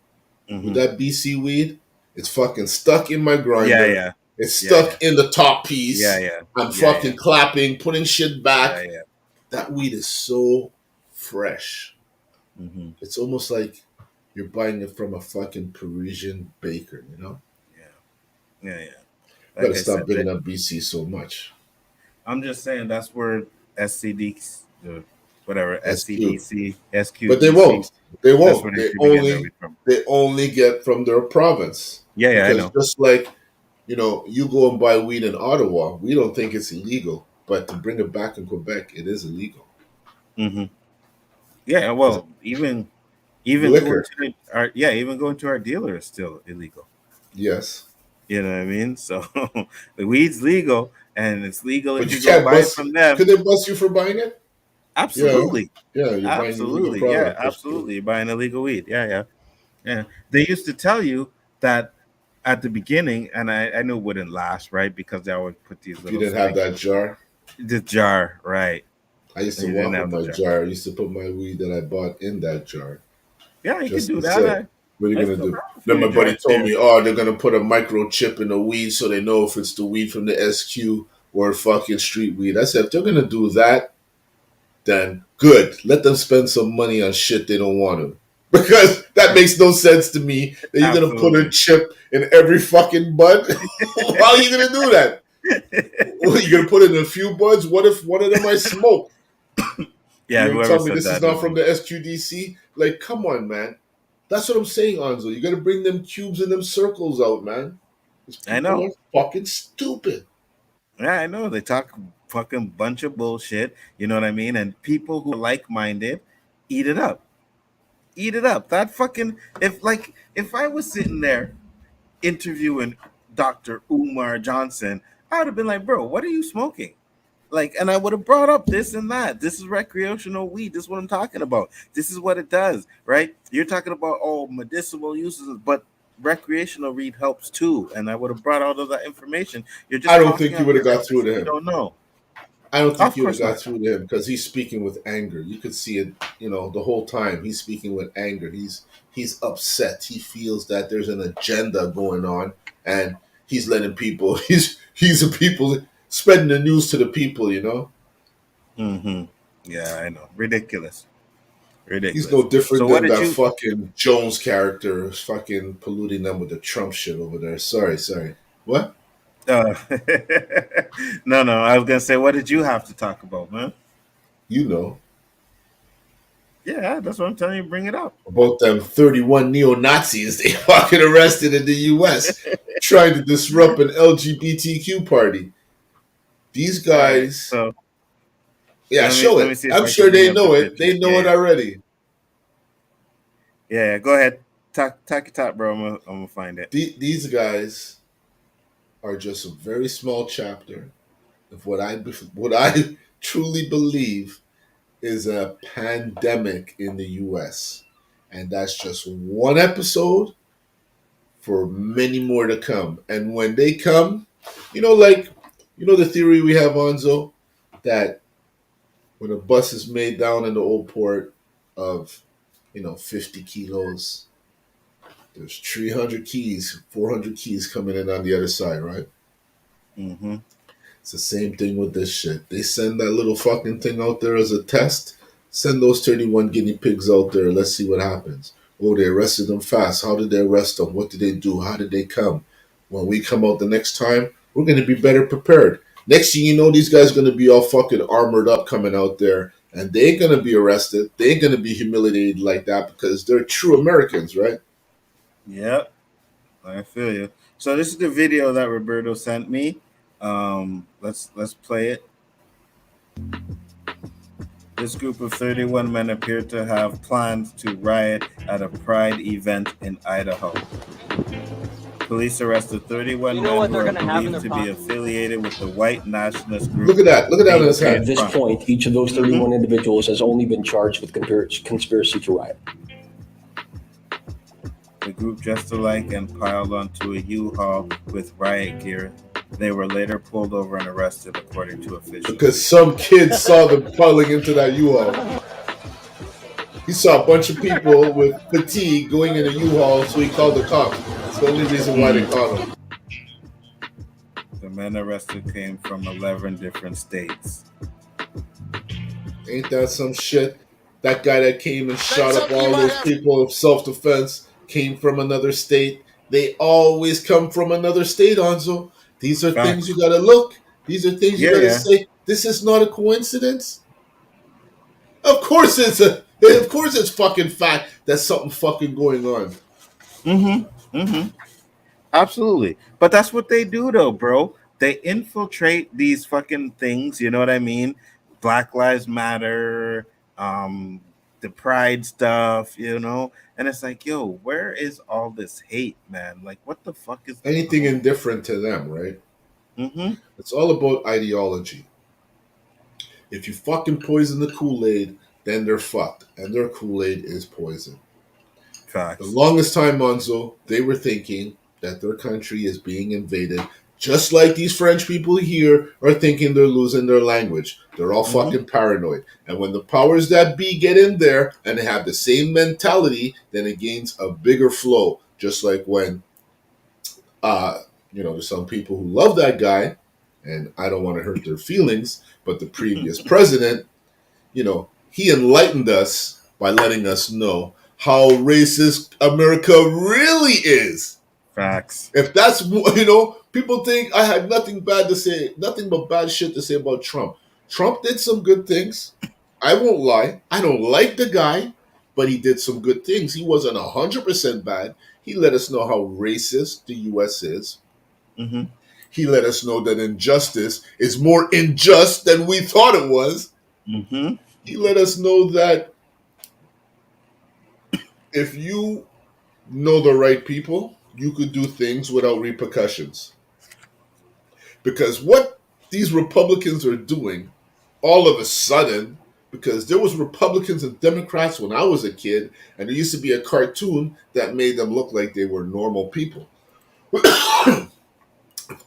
With Mm-hmm. that BC weed, it's fucking stuck in my Yeah, grinder. yeah, It's yeah, yeah, stuck in the top yeah, piece. yeah, I'm yeah, yeah, fucking clapping, putting shit yeah, back. yeah. That weed is so fresh. Mm-hmm. It's almost like you're buying it from a fucking Parisian baker, Yeah. Gotta Like I stop said, bringing up BC so much. I'm just saying that's where SCD, whatever SQ. SCDC, But they SQDC. won't. They That's where won't. they should be getting their weed from. They only get from their province. Yeah, I Because know. just like, you go and buy weed in Ottawa, we don't think it's illegal. But to bring it back in Quebec, it is illegal. Hmm. Yeah, Because well, even going liquor, to even going to our dealer is still illegal. yes. You know what I mean? So the weed's legal, and it's legal if But you you go can't buy it bust. from them. Could they bust you for buying it? Yeah. Absolutely, Yeah, you're buying illegal absolutely, yeah, product. That's true. absolutely. You're buying illegal weed. Yeah. They used to tell you that at the beginning, and I knew it wouldn't last, right? Because they always put these If you little didn't have stickers. that jar, The jar, right? I used And to you didn't walk with have the my jar. jar. I used to put my weed that I bought in that jar. Yeah, you could Just do to that. say, what are you I gonna still do? have a Then few my buddy jars told there. me, oh, they're gonna put a microchip in the weed so they know if it's the weed from the SQ or fucking street weed. I said, if they're gonna do that, then good. Let them spend some money on shit they don't want to. Because that makes no sense to me that you're gonna put a Absolutely. chip in every fucking bud. How are you gonna do that? What, you gonna put it in a few buds? What if one of them I smoke? Yeah, You're gonna whoever tell me said this is that not from doesn't. the SQDC? Like, come on, man. That's what I'm saying, Anzo. You gotta bring them cubes and them circles out, man. These I people know. are fucking stupid. Yeah, I know. They talk fucking bunch of bullshit. You know what I mean? And people who are like minded eat it up. Eat it up. That fucking if I was sitting there interviewing Dr. Umar Johnson, I would have been like, bro, what are you smoking? Like, and I would have brought up this and that. This is recreational weed. This is what I'm talking about. This is what it does, right? You're talking about medicinal uses, but recreational weed helps too. And I would have brought all of that information. You're I just don't talking think you out would have your got ass. through to You him. don't know. I don't think Of you would have course got not. through to him because he's speaking with anger. You could see it, the whole time. He's speaking with anger. He's upset. He feels that there's an agenda going on, and he's letting people. He's the people spreading the news to the people. Mm-hmm. Yeah, I know. Ridiculous. He's Ridiculous. no different So what than did that you fucking Jones character, fucking polluting them with the Trump shit over there. Sorry. What? uh, no, I was gonna say, what did you have to talk about, man? You know Yeah, that's what I'm telling you. Bring it up. about them 31 neo Nazis they fucking arrested in the U.S. trying to disrupt an LGBTQ party. These All right. guys, So yeah, show let me it. see if I'm I can sure bring they up the know it. picture. They know it already. Yeah. Go ahead. Talk your top, bro. I'm gonna find it. These guys are just a very small chapter of what I truly believe is a pandemic in the US. And that's just one episode for many more to come. And when they come, the theory we have, Onzo, that when a bus is made down in the old port of, 50 kilos, there's 300 keys, 400 keys coming in on the other side, right? Mm-hmm. It's the same thing with this shit. They send that little fucking thing out there as a test. Send those 31 guinea pigs out there. Let's see what happens. Oh, they arrested them fast. How did they arrest them? What did they do? How did they come? When we come out the next time, we're going to be better prepared. Next thing you know, these guys are going to be all fucking armored up coming out there. And they ain't going to be arrested. They ain't going to be humiliated like that because they're true Americans, right? Yep. I feel you. So this is the video that Roberto sent me. Let's play it. This group of 31 men appear to have planned to riot at a pride event in Idaho. Police arrested 31 men who are believed to be affiliated with the white nationalist group. Look at that. Look at that in his hand. At this point, each of those 31 individuals has only been charged with conspiracy to riot. The group dressed alike and piled onto a U-Haul with riot gear. They were later pulled over and arrested, according to officials. Because some kid saw them piling into that U-Haul. He saw a bunch of people with fatigue going in a U-Haul, so he called the cops. That's the only reason why they caught him. The men arrested came from 11 different states. Ain't that some shit? That guy that came and shot up all those people of self-defense came from another state. They always come from another state, Anzo. These are things you Facts. gotta look. These are things you Yeah, gotta yeah. say. This is not a coincidence. Of course it's fucking fact that something fucking going on. Mm-hmm. Mm-hmm. Absolutely. But that's what they do though, bro. They infiltrate these fucking things, you know what I mean? Black Lives Matter, the pride stuff, you know? And it's like, yo, where is all this hate, man? Like what the fuck is the Anything problem? indifferent to them, right? Mm-hmm. It's all about ideology. If you fucking poison the Kool-Aid, then they're fucked. And their Kool-Aid is poison. The Facts. longest time, Monzo, they were thinking that their country is being invaded, just like these French people here are thinking they're losing their language. They're all Mm-hmm. fucking paranoid. And when the powers that be get in there and they have the same mentality, then it gains a bigger flow. Just like when, uh, there's some people who love that guy, and I don't want to hurt their feelings, but the previous president, he enlightened us by letting us know how racist America really is. Facts. If that's, people think I had nothing bad to say, nothing but bad shit to say about Trump. Trump did some good things. I won't lie. I don't like the guy, but he did some good things. He wasn't 100% bad. He let us know how racist the U.S. is. Mm-hmm. He let us know that injustice is more unjust than we thought it was. Mm-hmm. He let us know that if you know the right people, you could do things without repercussions. Because what these Republicans are doing all of a sudden, because there was Republicans and Democrats when I was a kid, and there used to be a cartoon that made them look like they were normal people.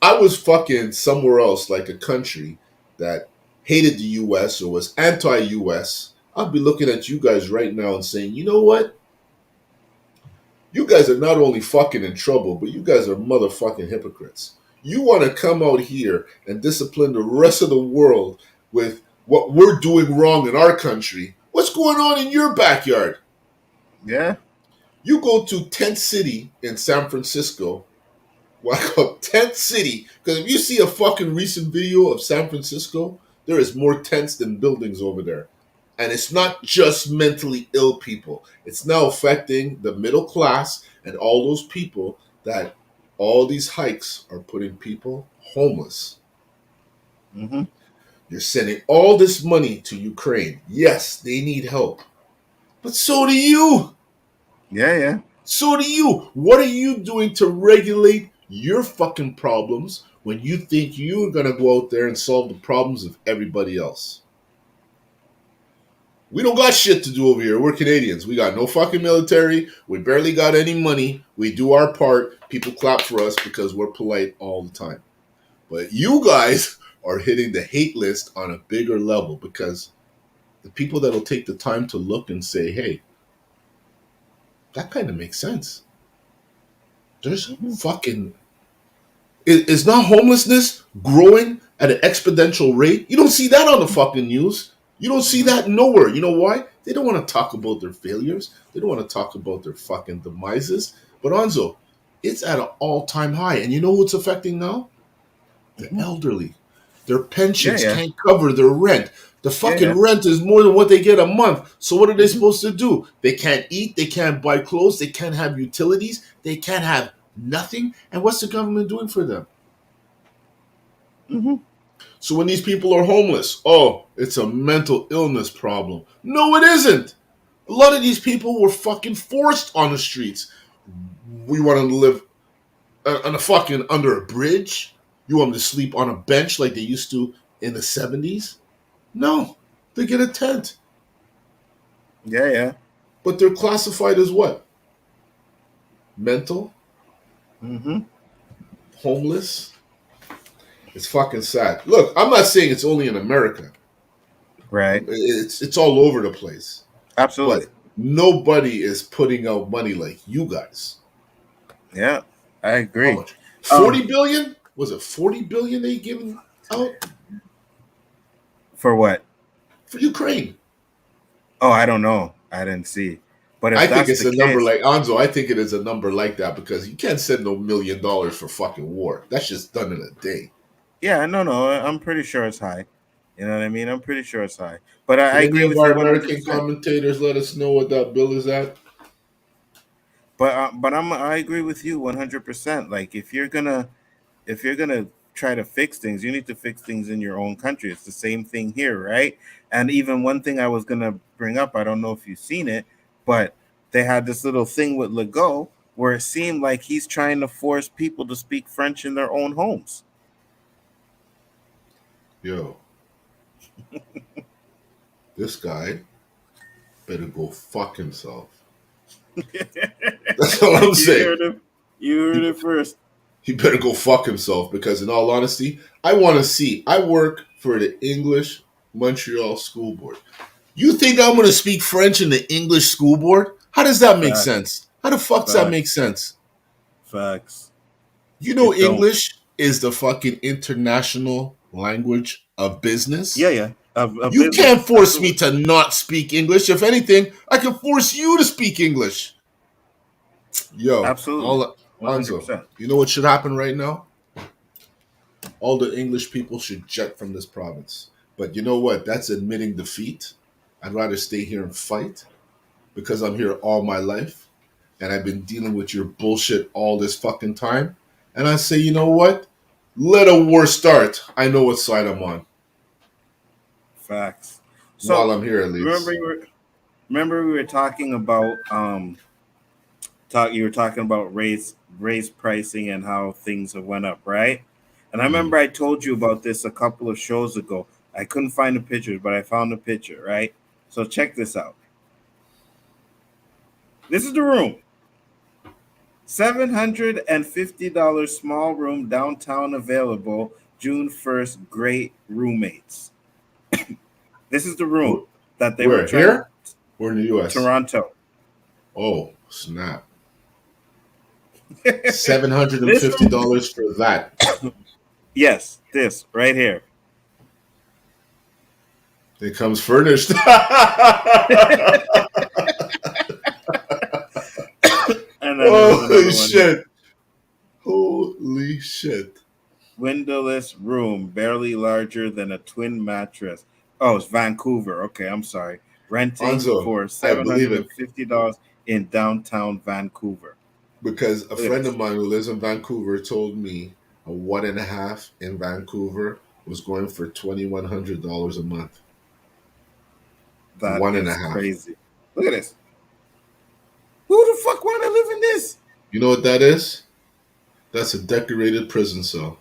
I was fucking somewhere else, like a country that hated the US or was anti US, I'd be looking at you guys right now and saying, you know what? You guys are not only fucking in trouble, but you guys are motherfucking hypocrites. You want to come out here and discipline the rest of the world with what we're doing wrong in our country. What's going on in your backyard? Yeah. You go to Tent City in San Francisco. Well, I call Tent City because if you see a fucking recent video of San Francisco, there is more tents than buildings over there. And it's not just mentally ill people. It's now affecting the middle class and all those people that all these hikes are putting people homeless. Mm-hmm. You're sending all this money to Ukraine. Yes, they need help. But so do you. Yeah, yeah. So do you. What are you doing to regulate your fucking problems when you think you're going to go out there and solve the problems of everybody else? We don't got shit to do over here. We're Canadians. We got no fucking military. We barely got any money. We do our part. People clap for us because we're polite all the time. But you guys are hitting the hate list on a bigger level because the people that'll take the time to look and say, hey, that kind of makes sense. There's fucking... Is not homelessness growing at an exponential rate? You don't see that on the fucking news. You don't see that nowhere. You know why? They don't want to talk about their failures. They don't want to talk about their fucking demises. But Anzo, it's at an all-time high. And you know what's affecting now? The elderly. Their pensions Yeah, yeah. can't cover their rent. The Yeah, fucking yeah. rent is more than what they get a month. So what are they supposed to do? They can't eat. They can't buy clothes. They can't have utilities. They can't have nothing. And what's the government doing for them? Mm-hmm. So when these people are homeless, oh, it's a mental illness problem. No, it isn't. A lot of these people were fucking forced on the streets. We want them to live on a fucking under a bridge. You want them to sleep on a bench like they used to in the 70s? No, they get a tent. Yeah, yeah. But they're classified as what? Mental, Mm-hmm. homeless. It's fucking sad. Look, I'm not saying it's only in America. Right. It's all over the place. But Absolutely. nobody is putting out money like you guys. Yeah, I How agree. much? 40 billion? Was it 40 billion they given out For what? for Ukraine? Oh, I don't know. I didn't see. But I if think that's it's the a number case, like Anzo. I think it is a number like that because you can't send no $1 million for fucking war. That's just done in a day. yeah, no, I'm pretty sure it's high. You know what I mean? I'm pretty sure it's high. But I Can any agree of with our you American 100%. commentators let us know what that bill is at? But I agree with you 100%. Like if you're gonna try to fix things, you need to fix things in your own country. It's the same thing here, right? And even one thing I was gonna bring up, I don't know if you've seen it, but they had this little thing with Legault where it seemed like he's trying to force people to speak French in their own homes. Yo, this guy better go fuck himself. That's all I'm you saying. heard it. You heard He, it first. he better go fuck himself because, in all honesty, I want to see. I work for the English Montreal School Board. You think I'm going to speak French in the English School Board? How does that make Facts. sense? How the fuck does that make Facts. sense? Facts. You know, It don't. English is the fucking international language of Yeah, business. yeah. Of You business. can't force me Absolutely. to not speak English. If anything, I can force you to speak English. Yo, Absolutely. all One hundred Anzo, percent. you know what should happen right now? All the English people should jet from this province. But you know what? That's admitting defeat. I'd rather stay here and fight because I'm here all my life and I've been dealing with your bullshit all this fucking time. And I say, you know what? Let a war start. I know what side I'm on Facts. while So I'm here, at remember least. you were remember we were talking about you were talking about race pricing and how things have went up, right? And I Mm. remember I told you about this a couple of shows ago. I couldn't find the pictures, but I found the picture, right? So check this out. This is the room. $750 small room downtown available June 1st. Great roommates. This is the room that they were Where? trying Here? Or in the US? Toronto. Oh, snap. Seven hundred and This fifty room, dollars for that. yes, this right here. It comes furnished. And then there's Holy another one here. shit. Holy shit. Windowless room, barely larger than a twin mattress. Oh, it's Vancouver. Okay, I'm sorry. Renting Anzo, for I seven believe hundred it and fifty dollars in downtown Vancouver. because a Look at friend of this. mine who lives in Vancouver told me a 1.5 in Vancouver was going for $2,100 a month. That One and a is half. crazy. Look at this. Who the fuck want to live in this? You know what that is? That's a decorated prison cell.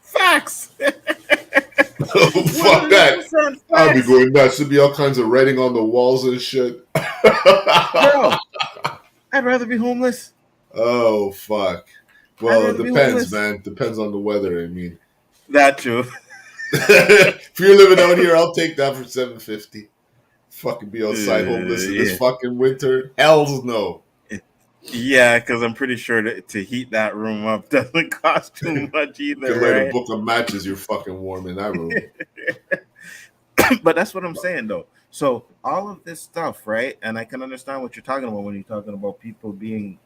Facts. Oh, fuck that. 100% I'll be facts. going nuts. There'll be all kinds of writing on the walls and shit. Bro, I'd rather be homeless. Oh, fuck. I'd Well, it rather be depends, homeless. man. Depends on the weather. I mean, That too. if you're living out here, I'll take that for 750. Fucking be outside homeless in this Yeah. fucking winter. Hell's no. Yeah, because I'm pretty sure to heat that room up doesn't cost too much You either, can light a right? book of matches. You're fucking warm in that room. But that's what I'm saying though. So all of this stuff, right? And I can understand what you're talking about when you're talking about people being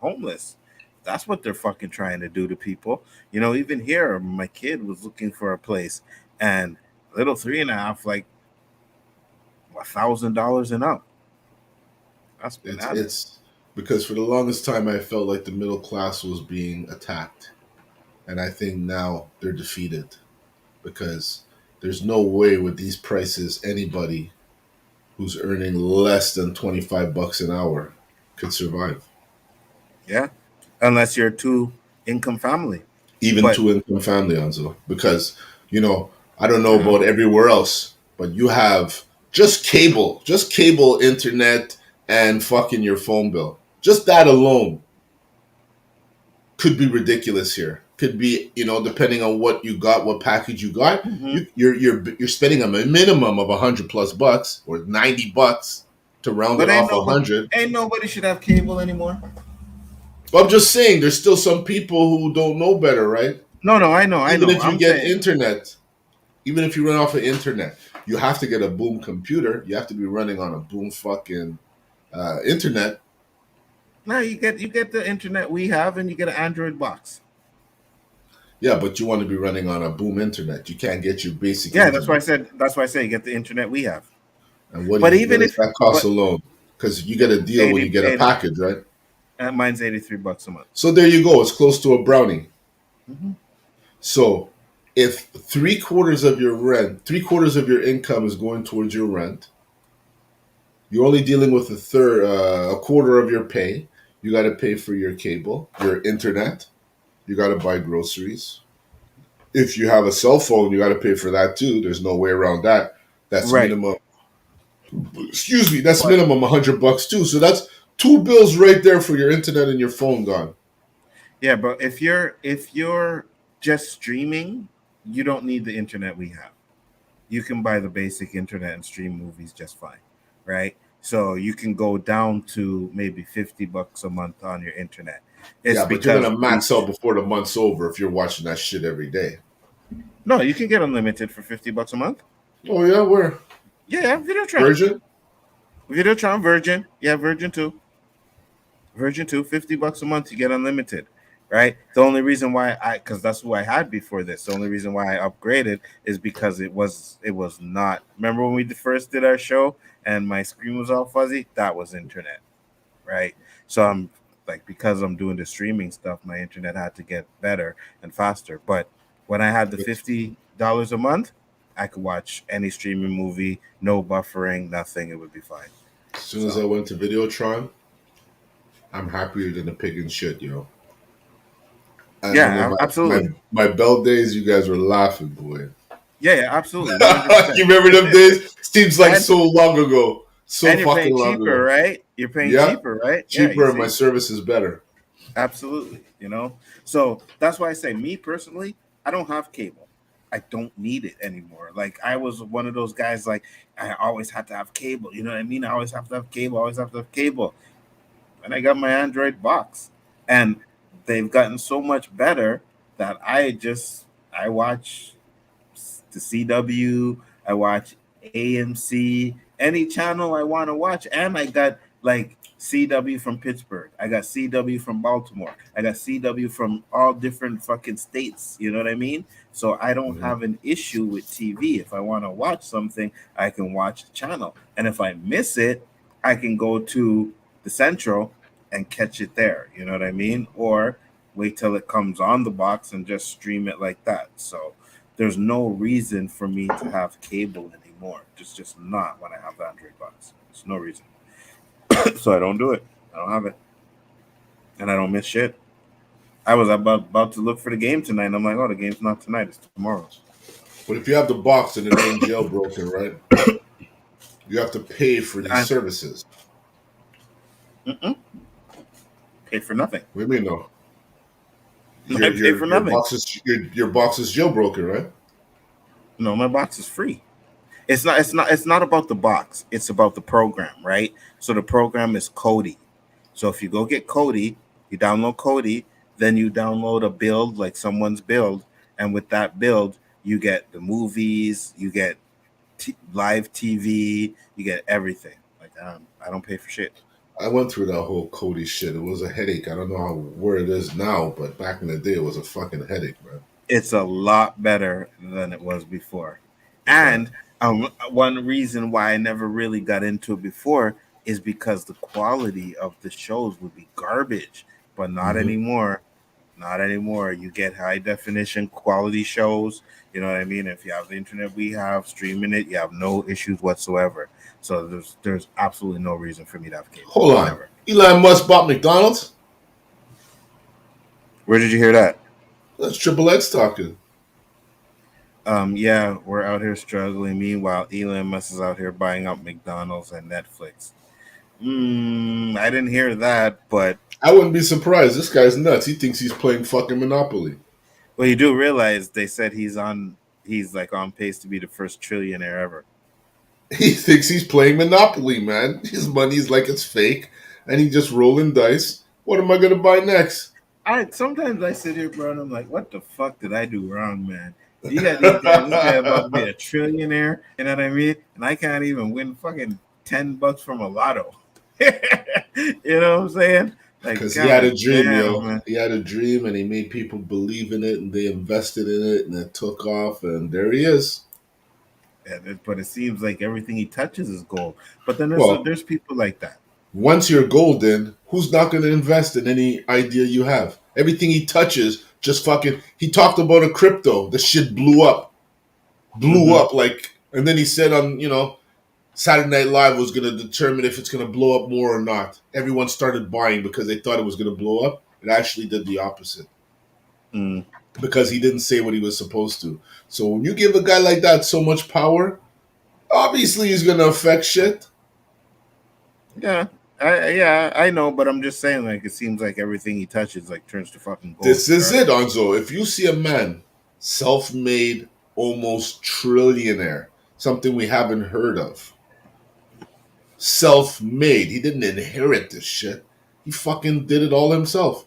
homeless. That's what they're fucking trying to do to people. You know, even here, my kid was looking for a place, and little three and a half, like $1,000 and up. That's bananas. It's because for the longest time I felt like the middle class was being attacked, and I think now they're defeated because there's no way with these prices anybody who's earning less than $25 an hour could survive. Yeah, unless you're a two income family. Even But two income family, Anzo. Because, you know, I don't know uh about everywhere else, but you have just cable internet and fucking your phone bill. Just that alone could be ridiculous here. Could be, you know, depending on what you got, what package you got, hmm you're spending a minimum of 100 plus bucks or $90 to round but it off 100. ain't nobody should have cable anymore. But I'm just saying, there's still some people who don't know better, right? No, no, I Even know. if you I'm get saying internet, even if you run off of internet. You have to get a boom computer. You have to be running on a boom fucking internet. No, you get the internet we have, and you get an Android box. Yeah, but you want to be running on a boom internet. You can't get your basic Yeah, that's why I internet. said. That's why I say you get the internet we have. And But what even does if, that cost but alone? Because you get a deal when you 80, get a 80 package, right? mine's $83 a month. So there you go. It's close to a brownie. Mm-hmm. So if three quarters of your income is going towards your rent, you're only dealing with a quarter of your pay. You got to pay for your cable, your internet. You got to buy groceries. If you have a cell phone, you got to pay for that too. There's no way around that. That's Right. minimum. Excuse me. That's But minimum $100 too. So that's two bills right there for your internet and your phone gone. yeah, but if you're just streaming, you don't need the internet we have. You can buy the basic internet and stream movies just fine, right? So you can go down to maybe $50 a month on your internet. It's Yeah, but you're because gonna we max out before the month's over if you're watching that shit every day. no, you can get unlimited for $50 a month. Oh yeah, where Yeah, Videotron. Virgin? Videotron Virgin. Yeah, Virgin too. Virgin 2, $50 a month, you get unlimited, right? The only reason why because that's who I had before this. The only reason why I upgraded is because it was not. Remember when we first did our show and my screen was all fuzzy? That was internet, right? So I'm like, because I'm doing the streaming stuff, my internet had to get better and faster. But when I had the $50 a month, I could watch any streaming movie, no buffering, nothing. It would be fine. As soon as I So went to Videotron, I'm happier than a pig in shit, yo. I remember yeah, absolutely. my bell days. You guys were laughing, boy. Yeah, absolutely, 100%. You remember them days? Seems like and so long ago. So and you're fucking paying long cheaper, ago. right? You're paying Yeah, cheaper, right? Yeah, you cheaper and my see, service is better. absolutely. So that's why I say, me personally, I don't have cable. I don't need it anymore. Like, I was one of those guys. Like, I always have to have cable. You know what I mean? I always have to have cable. Always have to have cable. And I got my Android box, and they've gotten so much better that I watch the CW, I watch AMC, any channel I want to watch, and I got like CW from Pittsburgh, I got CW from Baltimore, I got CW from all different fucking states. You know what I mean? So I don't Mhm. have an issue with TV. If I want to watch something, I can watch the channel, and if I miss it, I can go to the Central and catch it there. You know what I mean? Or wait till it comes on the box and just stream it like that. So there's no reason for me to have cable anymore. Just not when I have the Android box. There's no reason. So I don't do it. I don't have it, and I don't miss shit. I was about to look for the game tonight, and I'm like, oh, the game's not tonight. It's tomorrow. But if you have the box and it ain't jailbroken, right? You have to pay for these I services. pay for nothing. What do you mean, no? I pay for nothing. Your box is jailbroken, right? No, my box is free. It's not about the box. It's about the program, right? So the program is Kodi. So if you go get Kodi, you download Kodi, then you download a build, like someone's build, and with that build, you get the movies, you get live TV, you get everything. Like, I don't pay for shit. I went through that whole Cody shit. It was a headache. I don't know where it is now, but back in the day, it was a fucking headache, man. It's a lot better than it was before. Right. And one reason why I never really got into it before is because the quality of the shows would be garbage, but not Mm-hmm. anymore. Not anymore. You get high definition quality shows. You know what I mean? If you have the internet we have, streaming it, you have no issues whatsoever. So there's absolutely no reason for me to have cable. Hold on. Never. Elon Musk bought McDonald's? Where did you hear that? That's Triple X talking. Yeah, we're out here struggling. Meanwhile, Elon Musk is out here buying up McDonald's and Netflix. I didn't hear that, but I wouldn't be surprised. This guy's nuts. He thinks he's playing fucking Monopoly. well, you do realize they said he's like on pace to be the first trillionaire ever. He thinks he's playing Monopoly, man. His money's like it's fake, and he just rolling dice. What am I gonna buy next? I sometimes I sit here, bro, and I'm like, what the fuck did I do wrong, man? this guy about to be a trillionaire. You know what I mean? And I can't even win fucking $10 from a lotto. You know what I'm saying? Like, Because he had God a dream, damn, yo. man. He had a dream, and he made people believe in it, and they invested in it, and it took off, and there he is. But it seems like everything he touches is gold. But then Well, there's people like that. once you're golden, who's not going to invest in any idea you have? Everything he touches, just fucking. He talked about a crypto. The shit blew up like. And then he said on Saturday Night Live was going to determine if it's going to blow up more or not. Everyone started buying because they thought it was going to blow up. It actually did the opposite Mm. because he didn't say what he was supposed to. So when you give a guy like that so much power, obviously he's going to affect shit. Yeah, I know, but I'm just saying, like, it seems like everything he touches, like, turns to fucking gold. This is it, Anzo. If you see a man, self-made, almost trillionaire, something we haven't heard of, self-made, he didn't inherit this shit. He fucking did it all himself.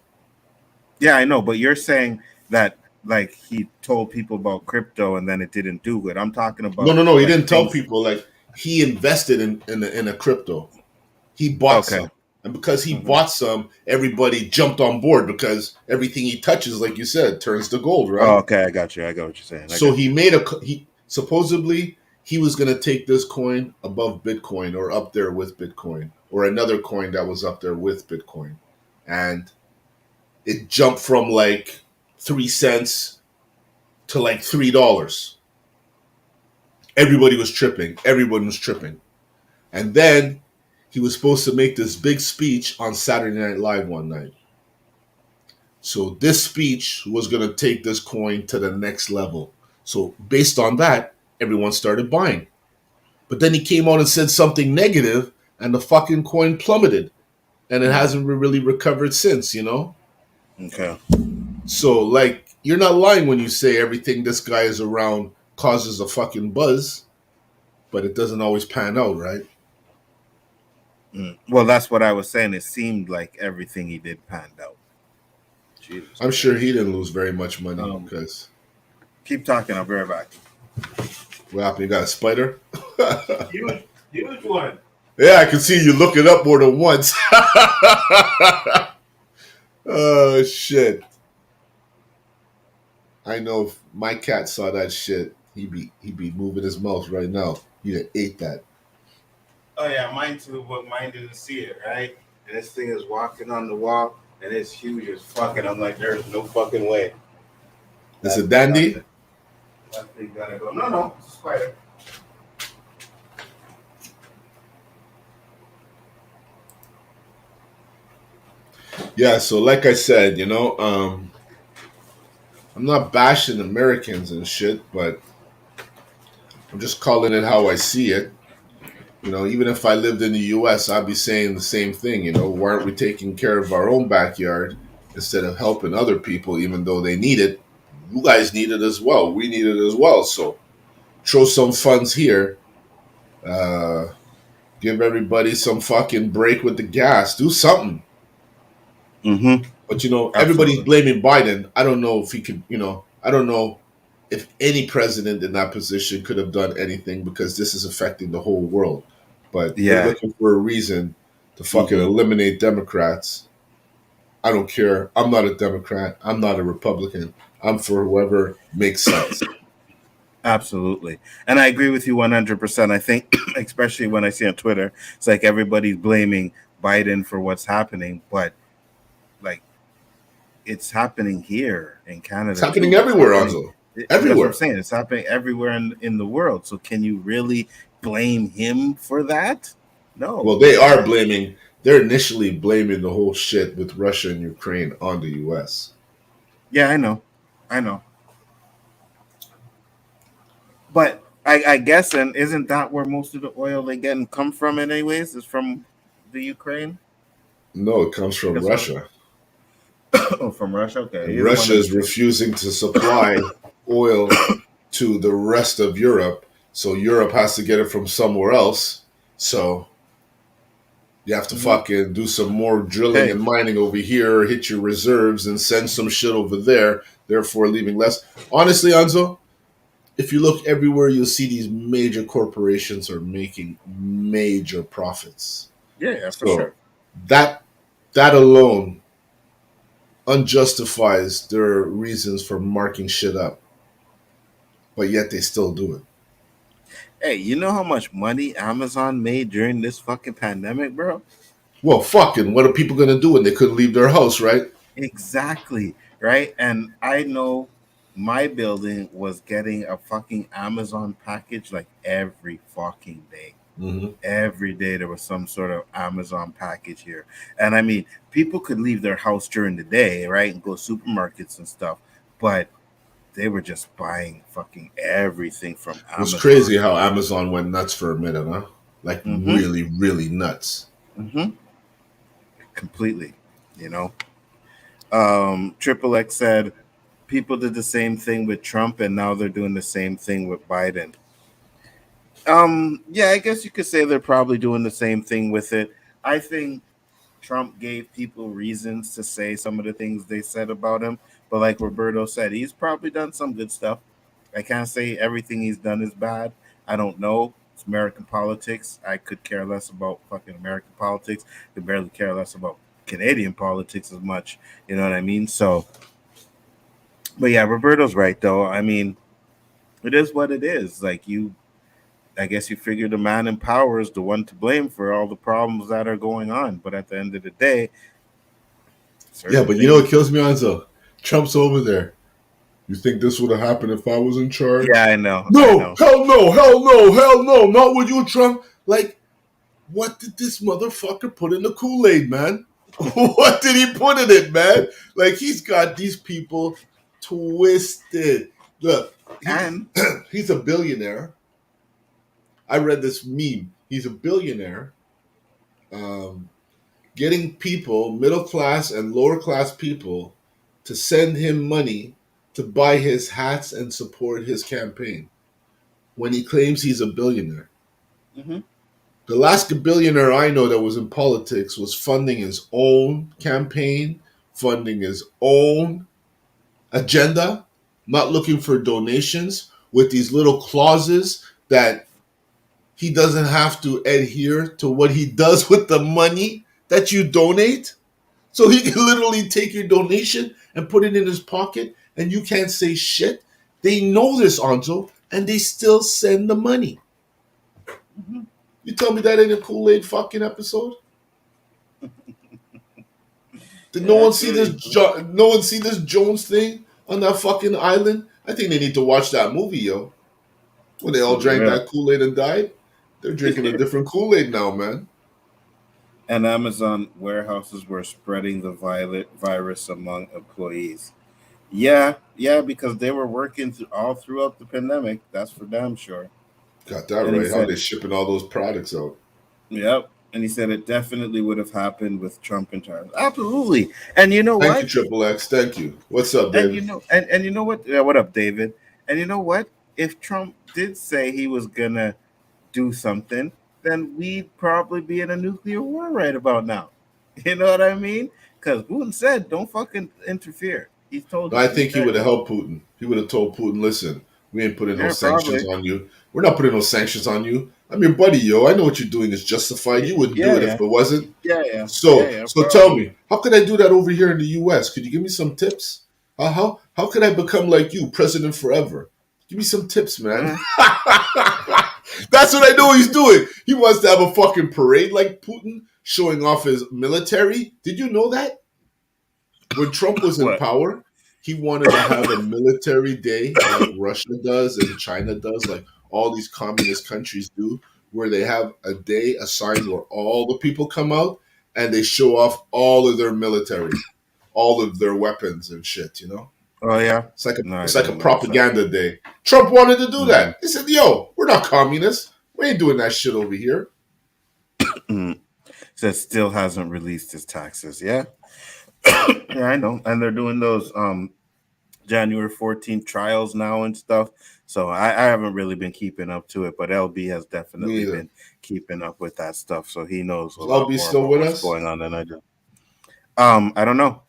Yeah, I know, but you're saying that, like, he told people about crypto and then it didn't do good. I'm talking about No. He like, didn't tell things. people. Like, he invested in a crypto. He bought Okay. some. And because he bought some, everybody jumped on board because everything he touches, like you said, turns to gold, right? Oh, okay, I got you. I got what you're saying. So he made he supposedly he was going to take this coin above Bitcoin or up there with Bitcoin or another coin that was up there with Bitcoin. And it jumped from like 3 cents to like $3. Everybody was tripping. Everyone was tripping. And then he was supposed to make this big speech on Saturday Night Live one night. So this speech was going to take this coin to the next level. So based on that, everyone started buying. But then he came out and said something negative, and the fucking coin plummeted. And it hasn't really recovered since, Okay. So, like, you're not lying when you say everything this guy is around causes a fucking buzz, but it doesn't always pan out, right? Well, that's what I was saying. It seemed like everything he did panned out. Jesus I'm Christ. sure he didn't lose very much money because. Keep talking. I'll be right back. What happened? You got a spider? Huge one. Yeah, I can see you looking up more than once. Oh, shit. I know if my cat saw that shit, he'd be moving his mouth right now. He'd have ate that. Oh yeah, mine too, but mine didn't see it, right? And this thing is walking on the wall, and it's huge as fuck, and I'm like, there's no fucking way. It's a dandy? That thing gotta go. No, it's a spider. Yeah, so like I said, I'm not bashing Americans and shit, but I'm just calling it how I see it. Even if I lived in the U.S., I'd be saying the same thing. Why aren't we taking care of our own backyard instead of helping other people, even though they need it? You guys need it as well. We need it as well. So throw some funds here. Give everybody some fucking break with the gas. Do something. Mm-hmm. But everybody's blaming Biden. I don't know if he could. I don't know if any president in that position could have done anything because this is affecting the whole world. But they're looking for a reason to fucking eliminate Democrats. I don't care. I'm not a Democrat. I'm not a Republican. I'm for whoever makes sense. Absolutely. And I agree with you 100%. I think, especially when I see on Twitter, it's like everybody's blaming Biden for what's happening, but like it's happening here in Canada. It's happening everywhere, Anzo. Everywhere. That's what I'm saying. It's happening everywhere in the world. So can you really blame him for that? No. Well, they are blaming. They're initially blaming the whole shit with Russia and Ukraine on the U.S. Yeah, I know. But I guess, and isn't that where most of the oil they get come from anyways? Is from the Ukraine? No, it comes from Russia. Oh, from Russia? Okay. And Russia is refusing to supply oil to the rest of Europe, so Europe has to get it from somewhere else. So you have to fucking do some more drilling and mining over here, hit your reserves, and send some shit over there, therefore leaving less. Honestly, Anzo, if you look everywhere, you'll see these major corporations are making major profits. Yeah, for So sure. that that alone unjustifies their reasons for marking shit up, but yet they still do it. Hey, you know how much money Amazon made during this fucking pandemic, bro? Well, fucking, what are people gonna do when they couldn't leave their house, right? Exactly, right? And I know my building was getting a fucking Amazon package like every fucking day. Mm-hmm. Every day there was some sort of Amazon package here. And I mean, people could leave their house during the day, right? And go supermarkets and stuff, but they were just buying fucking everything from It was Amazon. crazy how Amazon went nuts for a minute, huh? Like Mm-hmm. really, really nuts. Mm-hmm. Completely. You know? Triple X said people did the same thing with Trump and now they're doing the same thing with Biden. Yeah, I guess you could say they're probably doing the same thing with it. I think Trump gave people reasons to say some of the things they said about him, but like Roberto said, he's probably done some good stuff. I can't say everything he's done is bad. I don't know. It's American politics. I could care less about fucking American politics. Could barely care less about Canadian politics as much. You know what I mean? So, but yeah, Roberto's right though. I mean, it is what it is. Like I guess you figure the man in power is the one to blame for all the problems that are going on. But at the end of the day, Yeah, certain but you know things. what kills me, Anzo? Trump's over there. You think this would have happened if I was in charge? Yeah, I know. I No, know. hell no, hell no, hell no, not with you, Trump. Like, what did this motherfucker put in the Kool-Aid, man? What did he put in it, man? Like, he's got these people twisted. Look, And he's a billionaire. I read this meme. He's a billionaire, um, getting people, middle class and lower class people, to send him money to buy his hats and support his campaign when he claims he's a billionaire. hmm The last billionaire I know that was in politics was funding his own campaign, funding his own agenda, not looking for donations with these little clauses that he doesn't have to adhere to what he does with the money that you donate. So he can literally take your donation and put it in his pocket and you can't say shit. They know this, Anzo, and they still send the money. You tell me that ain't a Kool-Aid fucking episode? Did no yeah, I one see feel this? you. No one see this Jones thing on that fucking island? I think they need to watch that movie, yo. When they all For drank real. that Kool-Aid and died, they're drinking a different Kool-Aid now, man. And Amazon warehouses were spreading the violet virus among employees. Yeah, yeah, because they were working all throughout the pandemic. That's for damn sure. Got that And he right. How they said, shipping all those products out? "Yep." And he said it definitely would have happened with Trump in charge. Absolutely. And you know Thank you, what? Triple X. Thank you. What's up, David? And you know what? What up, David? And you know what? If Trump did say he was gonna do something, then we'd probably be in a nuclear war right about now. You know what I mean? Because Putin said, "Don't fucking interfere." He's told No, you. I He think he said, would have helped Putin. He would have told Putin, listen, we ain't putting no "Yeah, sanctions probably. on you. We're not putting no sanctions on you. I'm your buddy, yo. I know what you're doing is justified. Yeah, You wouldn't do yeah, it if yeah, it wasn't. yeah, yeah, yeah, So, yeah, so tell probably." me, how could I do that over here in the U.S.? Could you give me some tips? How could I become like you, president forever? Give me some tips, man. Uh, That's what I know he's doing. He wants to have a fucking parade like Putin, showing off his military. Did you know that? When Trump was in what? power, he wanted to have a military day like Russia does and China does, like all these communist countries do, where they have a day assigned where all the people come out and they show off all of their military, all of their weapons and shit, you know? Oh yeah. It's like a No, I it's like a didn't notice that. propaganda day. Trump wanted to do Mm-hmm. that. He said, "Yo, we're not communists. We ain't doing that shit over here." Mm. Said still hasn't released his taxes. Yeah, yeah, I know. And they're doing those January 14th trials now and stuff. So I haven't really been keeping up to it, but LB has Me definitely either. been keeping up with that stuff. So he knows a Is lot LB more still about with what's us? going on than I do. I don't know.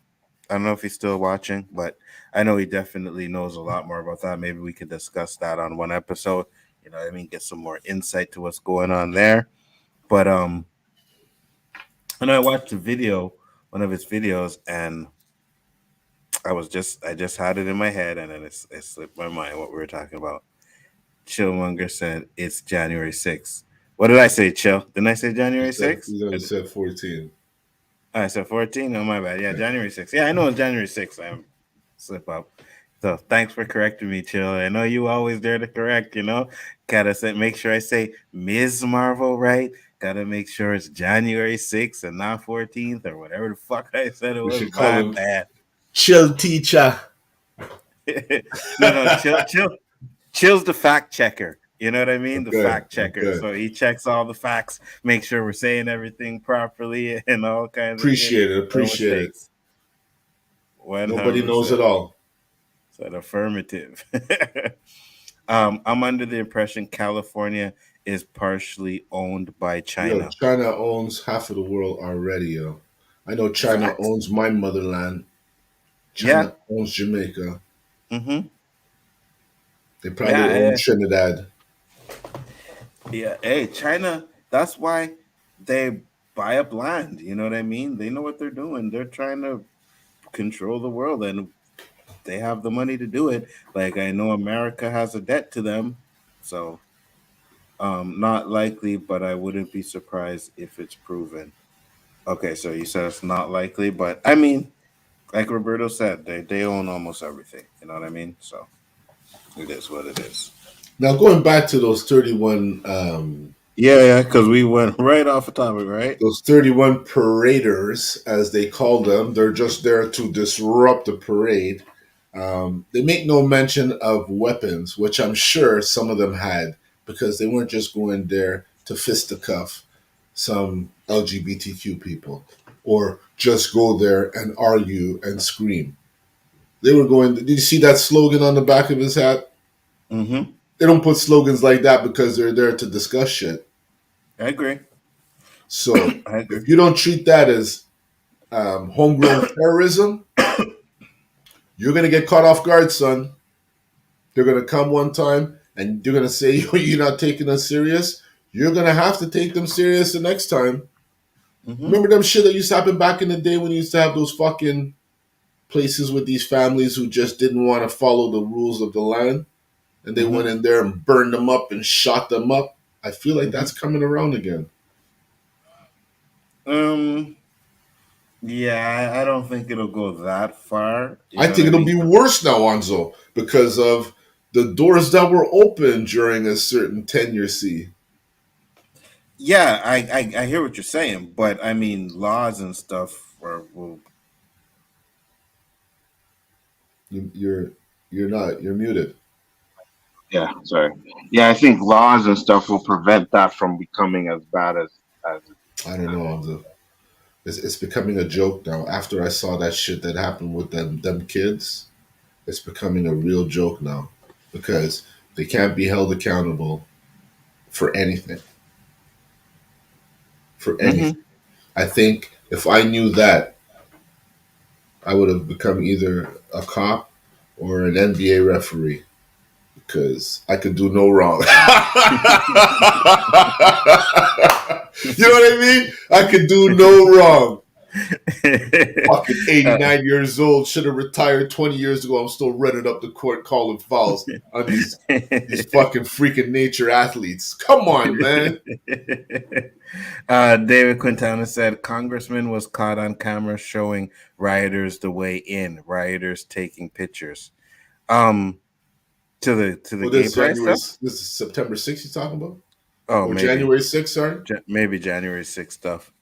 I don't know if he's still watching, but I know he definitely knows a lot more about that. Maybe we could discuss that on one episode. You know what I mean? Get some more insight to what's going on there. But I know I watched a video, one of his videos, and I just had it in my head, and then it slipped my mind what we were talking about. Chillmonger said it's January 6th. What did I say, Chill? Didn't I say You January said 6th? you only said 14. I said 14. Oh, my bad. Yeah, January 6th. Yeah, I know it's January 6th. I slip up. So thanks for correcting me, Chill. I know you always there to correct, you know. Gotta say, make sure I say Ms. Marvel right. Gotta make sure it's January 6th and not 14th or whatever the fuck I said it We was. should call My him bad. Chill Teacher. No, Chill's the fact checker. You know what I mean? The Okay, fact checker. okay. So he checks all the facts, make sure we're saying everything properly and all kinds of shit. Appreciate it. No Appreciate it. mistakes. One Nobody hundred knows it percent. all. Said affirmative. I'm under the impression California is partially owned by Yo, China. China owns half of the world already, yo. I know China Facts. owns my motherland. Yeah. China owns Jamaica. Mm-hmm. They probably own Yeah. Trinidad. Yeah. Hey, China. That's why they buy up land. You know what I mean? They know what they're doing. They're trying to control the world, and they have the money to do it. Like I know America has a debt to them, so not likely, but I wouldn't be surprised if it's proven. Okay, so you said it's not likely, but I mean, like Roberto said, they own almost everything. You know what I mean? So it is what it is. Now, going back to those 31, Yeah, because we went right off the topic, right? those 31 paraders, as they call them, they're just there to disrupt the parade. They make no mention of weapons, which I'm sure some of them had, because they weren't just going there to fisticuff some LGBTQ people or just go there and argue and scream. They were going. Did you see that slogan on the back of his hat? Mm-hmm. They don't put slogans like that because they're there to discuss shit. I agree. So I agree. if you don't treat that as homegrown terrorism, you're gonna get caught off guard, son. They're gonna come one time and you're gonna say you're not taking us serious. You're gonna have to take them serious the next time. Mm-hmm. Remember them shit that used to happen back in the day when you used to have those fucking places with these families who just didn't want to follow the rules of the land, and they went in there and burned them up and shot them up. I feel like that's coming around again. Yeah, I don't think it'll go that far. You I know think what I it'll mean? be worse now, Anzo, because of the doors that were open during a certain tenure. See, Yeah, I hear what you're saying, but I mean laws and stuff will you're not. You're muted. yeah, sorry. Yeah, I think laws and stuff will prevent that from becoming as bad as I don't know, Anzo. It's becoming a joke now. After I saw that shit that happened with them kids, it's becoming a real joke now because they can't be held accountable for anything. For anything. I think if I knew that, I would have become either a cop or an NBA referee because I could do no wrong. You know what I mean? I could do no wrong. Fucking 89 years old, should have retired 20 years ago. I'm still running up the court calling fouls on these fucking freaking nature athletes. Come on, man. David Quintana said Congressman was caught on camera showing rioters the way in, rioters taking pictures. To the Well, gay pride stuff. This is September 6th you're talking about? Oh, Or maybe January 6th, sorry? maybe January 6th stuff.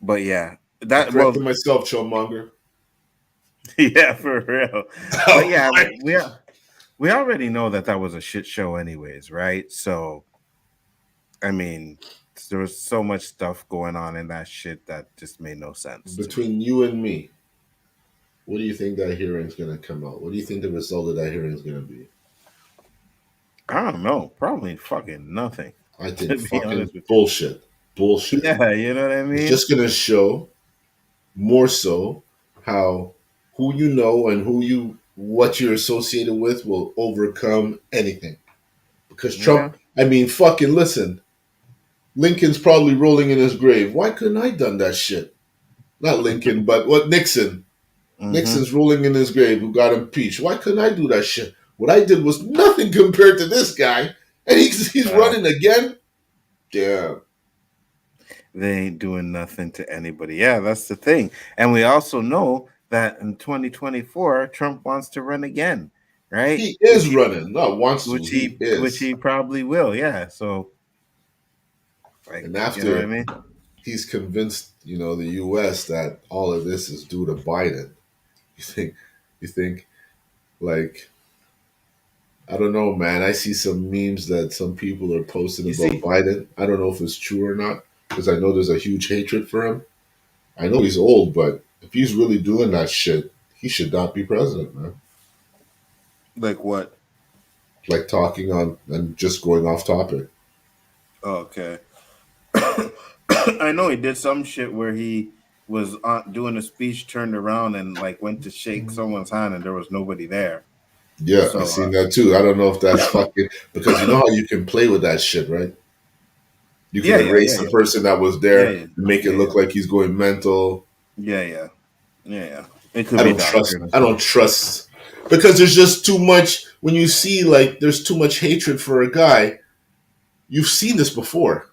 But yeah, I that corrected myself, Chillmonger. yeah, for real. But yeah, we already know that was a shit show, anyways, right? So, I mean, there was so much stuff going on in that shit that just made no sense to me. Between you and me, what do you think that hearing's going to come out? What do you think the result of that hearing is going to be? I don't know. Probably fucking nothing. I think To be fucking honest with you. bullshit. Bullshit. Yeah, you know what I mean? It's just going to show more so how who you know and what you're associated with will overcome anything. Because Yeah. Trump, I mean, fucking listen, Lincoln's probably rolling in his grave. Why couldn't I done that shit? Not Lincoln, but what Nixon? Mm-hmm. Nixon's rolling in his grave who got impeached. Why couldn't I do that shit? What I did was nothing compared to this guy, and he's running again. Damn. They ain't doing nothing to anybody. Yeah, that's the thing. And we also know that in 2024, Trump wants to run again, right? He is running. Not wants to. He Which is. he probably will. Yeah. So, like, And you know what I after mean? he's convinced, the U.S. that all of this is due to Biden, you think, you think, like, I don't know, man. I see some memes that some people are posting You about see, Biden. I don't know if it's true or not because I know there's a huge hatred for him. I know he's old, but if he's really doing that shit, he should not be president, man. like what? Like talking on and just going off topic. Oh, okay. I know he did some shit where he was doing a speech, turned around and like went to shake someone's hand, and there was nobody there. Yeah, I So, seen that too. I don't know if that's fucking because you know how you can play with that shit, right? You can yeah, yeah, erase yeah, the yeah, person that was yeah, there yeah, and make it yeah, look yeah, like he's going mental. yeah, yeah, yeah, yeah. It could I be don't trust. doctored and I stuff. don't trust because there's just too much. When you see like there's too much hatred for a guy, you've seen this before.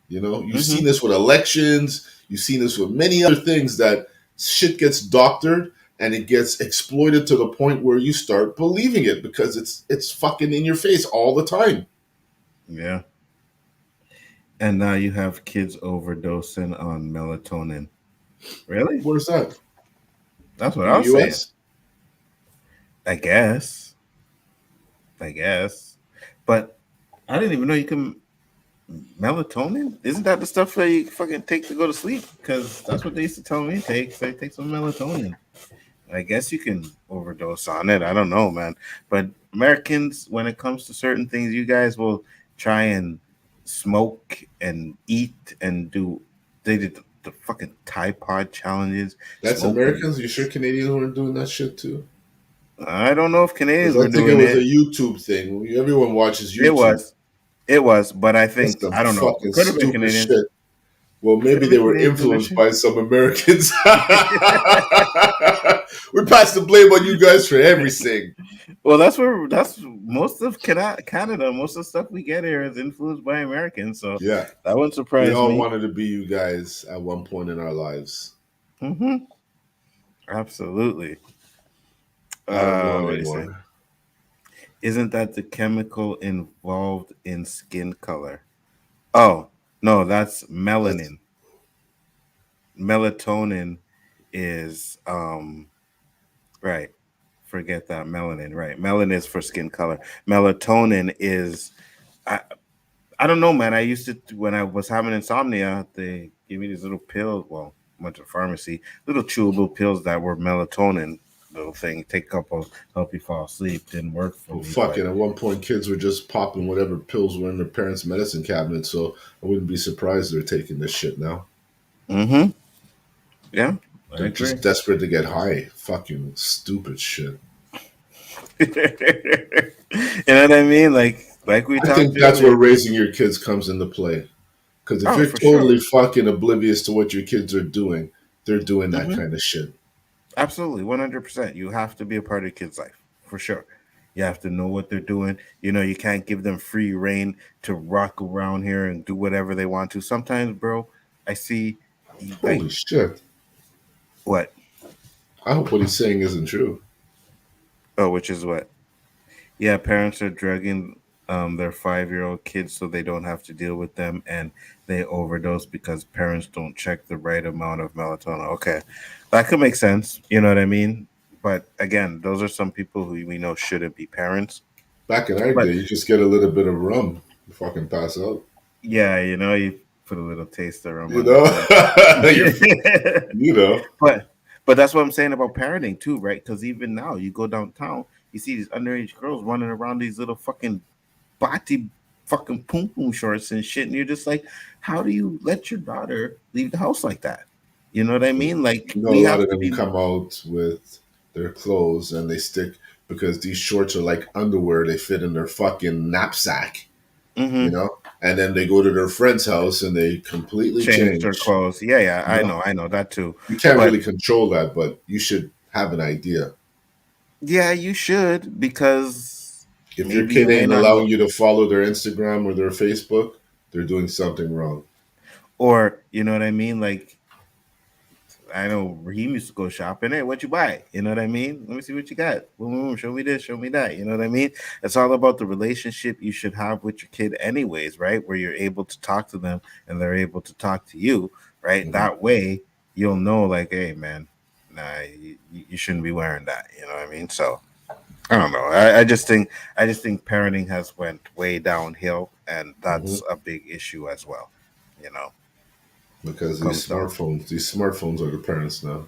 You've Mm-hmm. seen this with elections. You've seen this with many other things that shit gets doctored and it gets exploited to the point where you start believing it because it's fucking in your face all the time. Yeah. And now you have kids overdosing on melatonin. Really? Where's that? That's what In I the was saying. U.S. I guess. I guess. But I didn't even know you can melatonin. Isn't that the stuff that you fucking take to go to sleep? Because that's what they used to tell me. Take some melatonin. I guess you can overdose on it. I don't know, man. But Americans, when it comes to certain things, you guys will try and smoke and eat and do. They did the fucking Tide Pod challenges, That's smoking. Americans. You sure Canadians weren't doing that shit too? I don't know if Because Canadians I were think it doing was a it. YouTube thing. Everyone watches It YouTube. was, it was, but I That's think some I don't know. fucking Could have been stupid Canadians. shit. Well, Could maybe have they been were Canadians doing that influenced shit. by some Americans. We pass the blame on you guys for everything. Well, that's most of Canada. Most of the stuff we get here is influenced by Americans, so Yeah, that wouldn't we surprise all me. wanted to be you guys at one point in our lives. Mm-hmm. Absolutely. I don't know What do you say? anymore. Isn't that the chemical involved in skin color? Oh no, that's That's melanin. Melatonin is right. Forget that melanin. Right, melanin is for skin color. Melatonin is I, I don't know, man. I used to when I was having insomnia, they gave me these little pills. Well, went to the pharmacy, little chewable pills that were melatonin. Little thing, take a couple, help you fall asleep. Didn't work for well, me, but fucking. At one point, kids were just popping whatever pills were in their parents' medicine cabinet. So I wouldn't be surprised they're taking this shit now. mm-hmm. Yeah, I They're agree. just desperate to get high. Fucking stupid shit. You know what I mean? Like we I talked think that's where earlier. raising your kids comes into play. Because if Oh, you're for sure. totally fucking oblivious to what your kids are doing, they're doing that Hmm. kind of shit. Absolutely, 100%. You have to be a part of your kid's life for sure. You have to know what they're doing. You know, you can't give them free reign to rock around here and do whatever they want to. Sometimes, bro, I see like Holy shit. what? I hope what he's saying isn't true. Oh, which is what? Yeah, parents are drugging their 5-year-old kids so they don't have to deal with them, and they overdose because parents don't check the right amount of melatonin. Okay, that could make sense. You know what I mean? But again, those are some people who we know shouldn't be parents. Back in our But day, you just get a little bit of rum, you fucking pass out. yeah, you know, you put a little taste of rum You on the know? tongue. You're, you know? but but that's what I'm saying about parenting too, right? Because even now, you go downtown, you see these underage girls running around these little fucking body fucking poom poom shorts and shit, and you're just like, how do you let your daughter leave the house like that? You know what I mean? Like You know, we a lot have of to them be. come out with their clothes and they stick because these shorts are like underwear. They fit in their fucking knapsack, you Mm-hmm. know. And then they go to their friend's house and they completely Changed her change. clothes. Yeah, yeah, You know, I know that too. you can't But really control that, but you should have an idea. yeah, you should because If your maybe you kid may ain't not allowing look, you to follow their Instagram or their Facebook, they're doing something wrong. or you know what I mean. Like I know Raheem used to go shopping. Hey, what you buy? You know what I mean? Let me see what you got. Boom, boom, boom, show me this, show me that. You know what I mean? It's all about the relationship you should have with your kid, anyways, right? Where you're able to talk to them and they're able to talk to you, right? Hmm. That way, you'll know, like, hey, man, nah, you shouldn't be wearing that. You know what I mean? So I don't know. I just think parenting has went way downhill, and Hmm. that's a big issue as well. You know, Because comes down these smartphones are the parents now.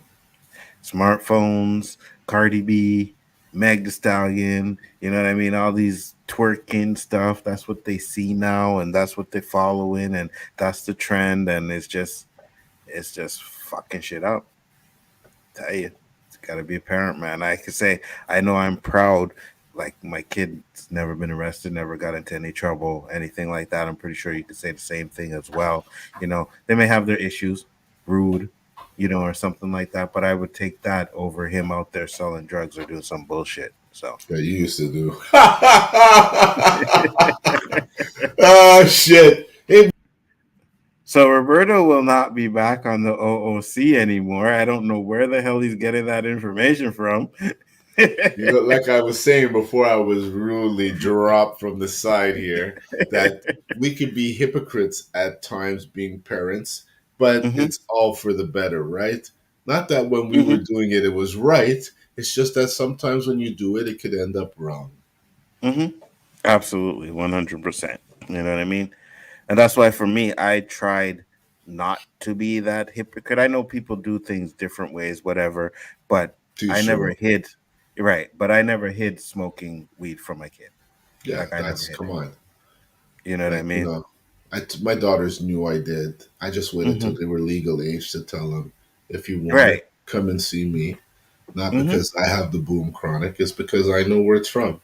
smartphones, Cardi B, Meg the Stallion, you know what I mean? All these twerking stuff. That's what they see now, and that's what they're following, and that's the trend, and it's just fucking shit up. Tell you, it's got to be a parent, man. I could say I know I'm proud. Like my kid's never been arrested, never got into any trouble, anything like that. I'm pretty sure you could say the same thing as well. You know, they may have their issues, rude, you know, or something like that. But I would take that over him out there selling drugs or doing some bullshit. So, That you used to do. Oh shit! Hey, so Roberto will not be back on the O.O.C anymore. I don't know where the hell he's getting that information from. you know, like I was saying before, I was rudely dropped from the side here. That we could be hypocrites at times, being parents, but Hmm. it's all for the better, right? Not that when we were Hmm. doing it, it was right. It's just that sometimes when you do it, it could end up wrong. Hmm. Absolutely, 100%. You know what I mean? And that's why for me, I tried not to be that hypocrite. I know people do things different ways, whatever, but To I show never up. hid. Right, but I never hid smoking weed from my kid. Yeah, Like I never that's hid come it. on. You know what I Like, you mean? know, my daughters knew I did. I just waited Hmm. until they were legal age to tell them, if you want it, Right. come and see me. Not Hmm. because I have the boom chronic, it's because I know where it's from.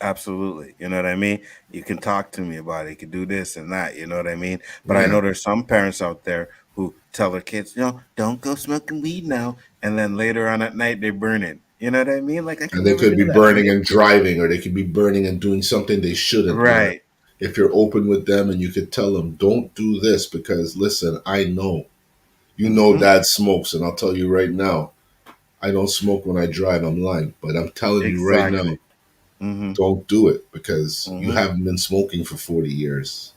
Absolutely. You know what I mean? You can talk to me about it. You can do this and that. You know what I mean? But I Yeah. know there's some parents out there who tell their kids, you know, don't go smoking weed now. And then later on at night, they burn it. You know what I mean? Like, I could And they never could do be that, burning man. and driving, or they could be burning and doing something they shouldn't. Where Right. if you're open with them and you could tell them, don't do this because, listen, I know. You know, Hmm. dad smokes, and I'll tell you right now, I don't smoke when I drive. I'm lying. But I'm telling you right now, Exactly. Hmm. don't do it because you Hmm. haven't been smoking for 40 years.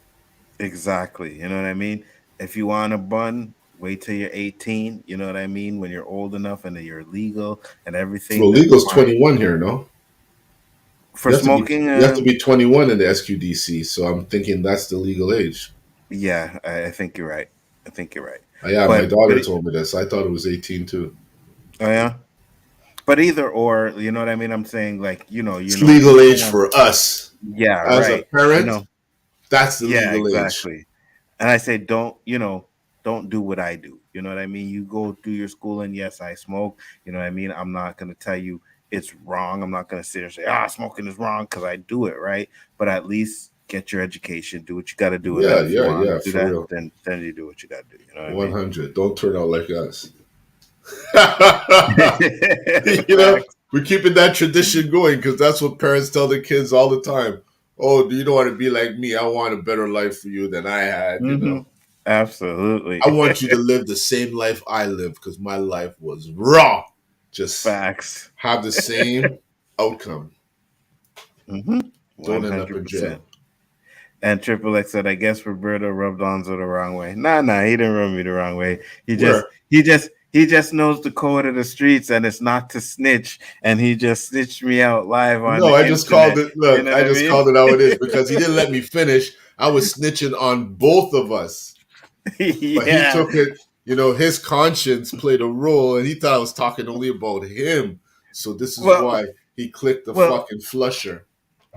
Exactly. You know what I mean? If you want a bun, wait till you're 18. You know what I mean? When you're old enough and you're legal and everything, Well, then legal's fine. 21 here, no? For smoking, You have to be 21 in the SQDC, so I'm thinking that's the legal age. yeah, I think you're right. I think you're right. Yeah, my But daughter told me this. I thought it was 18 too. oh yeah. But either or, you know what I mean? I'm saying like, It's you legal don't age want. for us. Yeah, As a right. You parent, know. that's the Yeah, legal age. exactly. And I say, don't do what I do. You know what I mean? You go do your school, and yes, I smoke. You know what I mean? I'm not gonna tell you it's wrong. I'm not gonna sit there and say, smoking is wrong because I do it, right? But at least get your education, do what you got to do, and then Yeah, if you yeah, want yeah, to do for that, real. then you do what you got to do. You know what I mean? 100. Don't turn out like us. You know, Facts. we're keeping that tradition going because that's what parents tell their kids all the time. Oh, do you don't want to be like me? I want a better life for you than I had, you Hmm. know. Absolutely. I want you to live the same life I lived because my life was raw. Just Facts. have the same outcome. Hmm. Don't end up in 100%. jail. And Triple X said, I guess Roberto rubbed Onzo the wrong way. Nah, he didn't rub me the wrong way. Where? He just knows the code of the streets and it's not to snitch. And he just snitched me out live on No, the I just called internet. it. You Look, know I what I just mean? called it how it is because he didn't let me finish. I was snitching on both of us, but he Yeah. took it. You know, his conscience played a role, and he thought I was talking only about him. So this is Well, why he clicked the well, fucking flusher.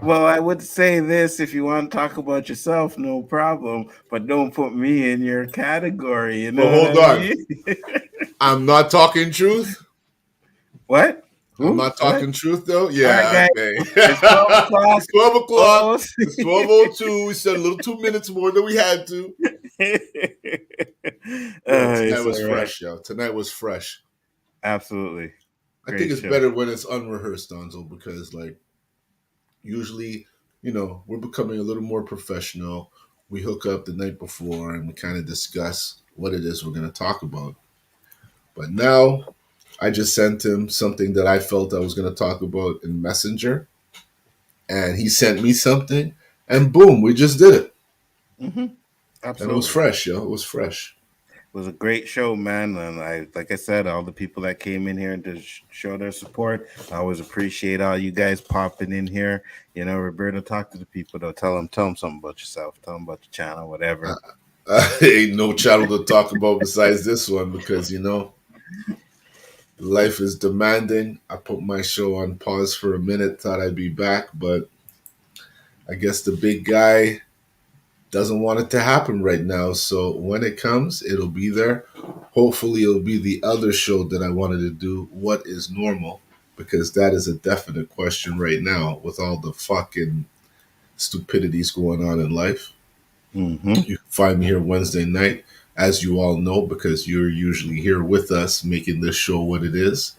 I would say this: if you want to talk about yourself, no problem, but don't put me in your category. You But know what hold I on, mean? I'm not talking truth. What? I'm Who? not What? talking truth though. All right, Yeah, guys. okay. It's 12 o'clock. It's 12 o'clock. O.O.C. It's 12:02. We said a little 2 minutes more than we had to. Yo, tonight It's was all right. fresh, yo. Tonight was fresh. Absolutely. I Great think it's show. better when it's unrehearsed, Donzo, because like usually, we're becoming a little more professional. We hook up the night before and we kind of discuss what it is we're going to talk about. But now I just sent him something that I felt I was going to talk about in Messenger, and he sent me something, and boom, we just did it. Mm-hmm. And it was Absolutely. fresh, yo. It was fresh. It was a great show, man. And like I said, all the people that came in here to show their support, I always appreciate all you guys popping in here. Roberto, talk to the people though. Tell them something about yourself. Tell them about the channel, whatever. Ain't no channel to talk about besides this one because life is demanding. I put my show on pause for a minute, thought I'd be back, but I guess the big guy doesn't want it to happen right now. So when it comes, it'll be there. Hopefully, it'll be the other show that I wanted to do, What is Normal? Because that is a definite question right now with all the fucking stupidities going on in life. Mm-hmm. You can find me here Wednesday night, as you all know, because you're usually here with us making this show what it is.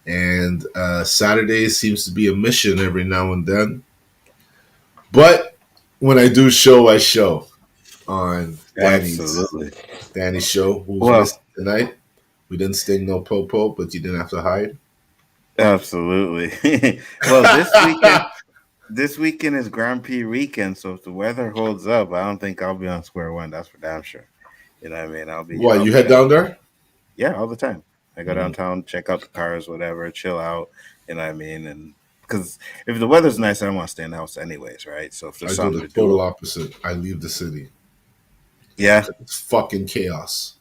And Saturday seems to be a mission every now and then. But when I do show, I show on Absolutely. Danny's show. Who's Well, missing tonight? We didn't sting no popo, but you didn't have to hide. absolutely. Well, this weekend is Grand Prix weekend, so if the weather holds up, I don't think I'll be on square one. That's for damn sure. You know what I mean? I'll be. Why, you head down there? Yeah, all the time. I go Mhm. downtown, check out the cars, whatever, chill out. You know what I mean? And because if the weather's nice, I don't want to stay in the house anyways, right? So if I there's do something the to total do, opposite. I leave the city. yeah. It's fucking chaos.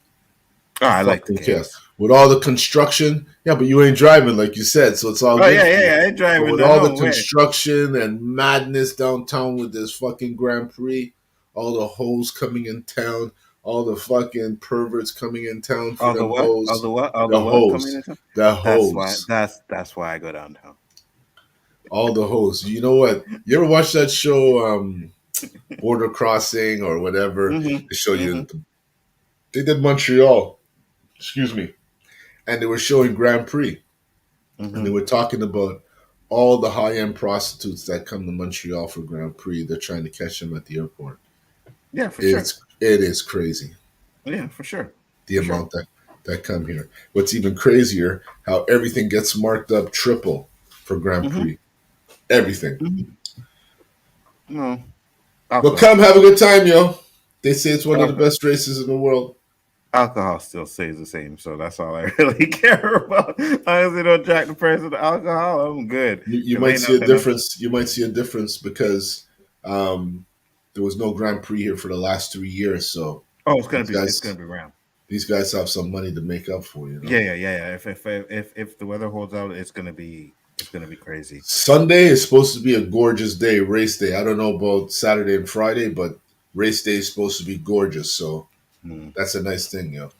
Oh, I like the Fucking chaos. chaos. With all the construction, yeah, but you ain't driving like you said, so it's all Oh good yeah, for you. yeah, yeah. I ain't But driving with no, all the no way. construction and madness downtown with this fucking Grand Prix, all the hoes coming in town, all the fucking perverts coming in town for All the them what? hoes. All the what? All The the what coming hoes. into? The That's why. hoes. That's why I go downtown. All the hoes. You know what? You ever watch that show, Border Crossing or whatever? Mm-hmm. They show Mm-hmm. you. They did Montreal. Excuse me. And they were showing Grand Prix. Mm-hmm. And they were talking about all the high-end prostitutes that come to Montreal for Grand Prix. They're trying to catch them at the airport. Yeah, for sure. It is crazy. Yeah, for sure. The amount that come here. What's even crazier, how everything gets marked up triple for Grand Mm-hmm. Prix. Everything. Mm-hmm. No. But come have a good time, yo. They say it's one of the best races in the world. Alcohol still stays the same, so that's all I really care about. As long as they don't jack the price of the alcohol, I'm good. You 'Cause might ain't see a nothing else- difference. You might see a difference because there was no Grand Prix here for the last 3 years. So Oh, it's gonna these be guys, it's gonna be round. these guys have some money to make up for, you know. Yeah. If the weather holds out, it's gonna be crazy. Sunday is supposed to be a gorgeous day, race day. I don't know about Saturday and Friday, but race day is supposed to be gorgeous. So that's a nice thing, yo.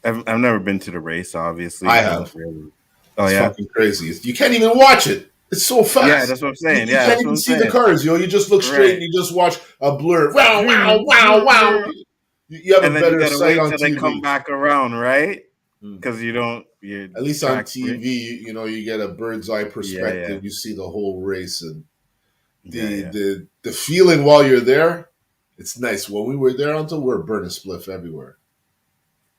I've never been to the race, obviously. I have. Really. Oh It's yeah. fucking crazy. You can't even watch it. It's so fast. Yeah, that's what I'm saying. You Yeah, can't that's even what I'm see saying. the cars, yo. You just look straight and you just watch a blur. Wow, wow, wow, wow. You have And a then you better gotta sight wait on till they TV. come back around, right? Because you don't. At least on TV, you get a bird's eye perspective. Yeah. You see the whole race and Yeah. the feeling while you're there. It's nice. When we were there, until we were burning spliff everywhere.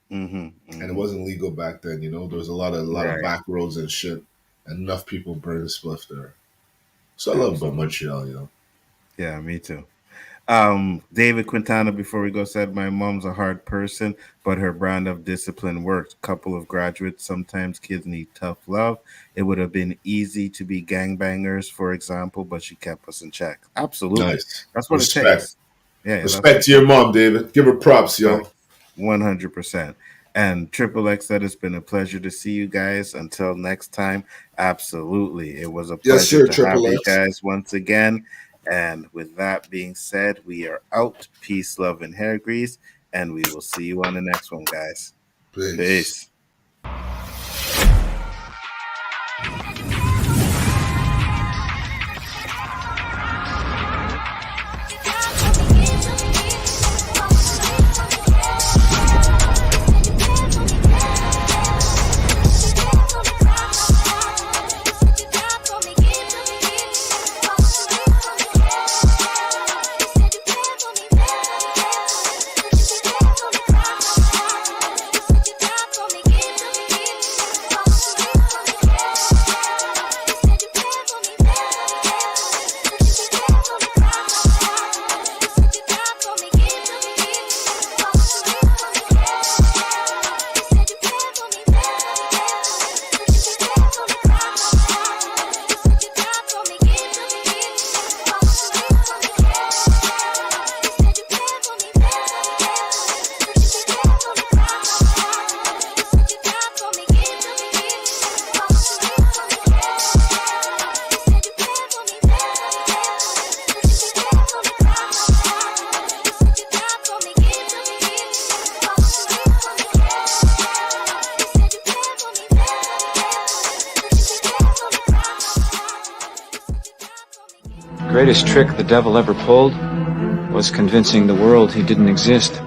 And it wasn't legal back then, you know. There was a lot of back roads and shit, and enough people burning spliff there. So I love about Montreal, you know. Yeah, me too. David Quintana, before we go, said my mom's a hard person, but her brand of discipline works. Couple of graduates, sometimes kids need tough love. It would have been easy to be gangbangers, for example, but she kept us in check. Absolutely. Nice. That's what Respect. it takes. Yeah. Respect to your mom, David. Give her props, yo. 100%. And Triple X said it's been a pleasure to see you guys. Until next time, absolutely. It was a pleasure to have you guys once again. And with that being said, we are out. Peace, love, and hair grease. And we will see you on the next one, guys. Peace. greatest trick the devil ever pulled was convincing the world he didn't exist.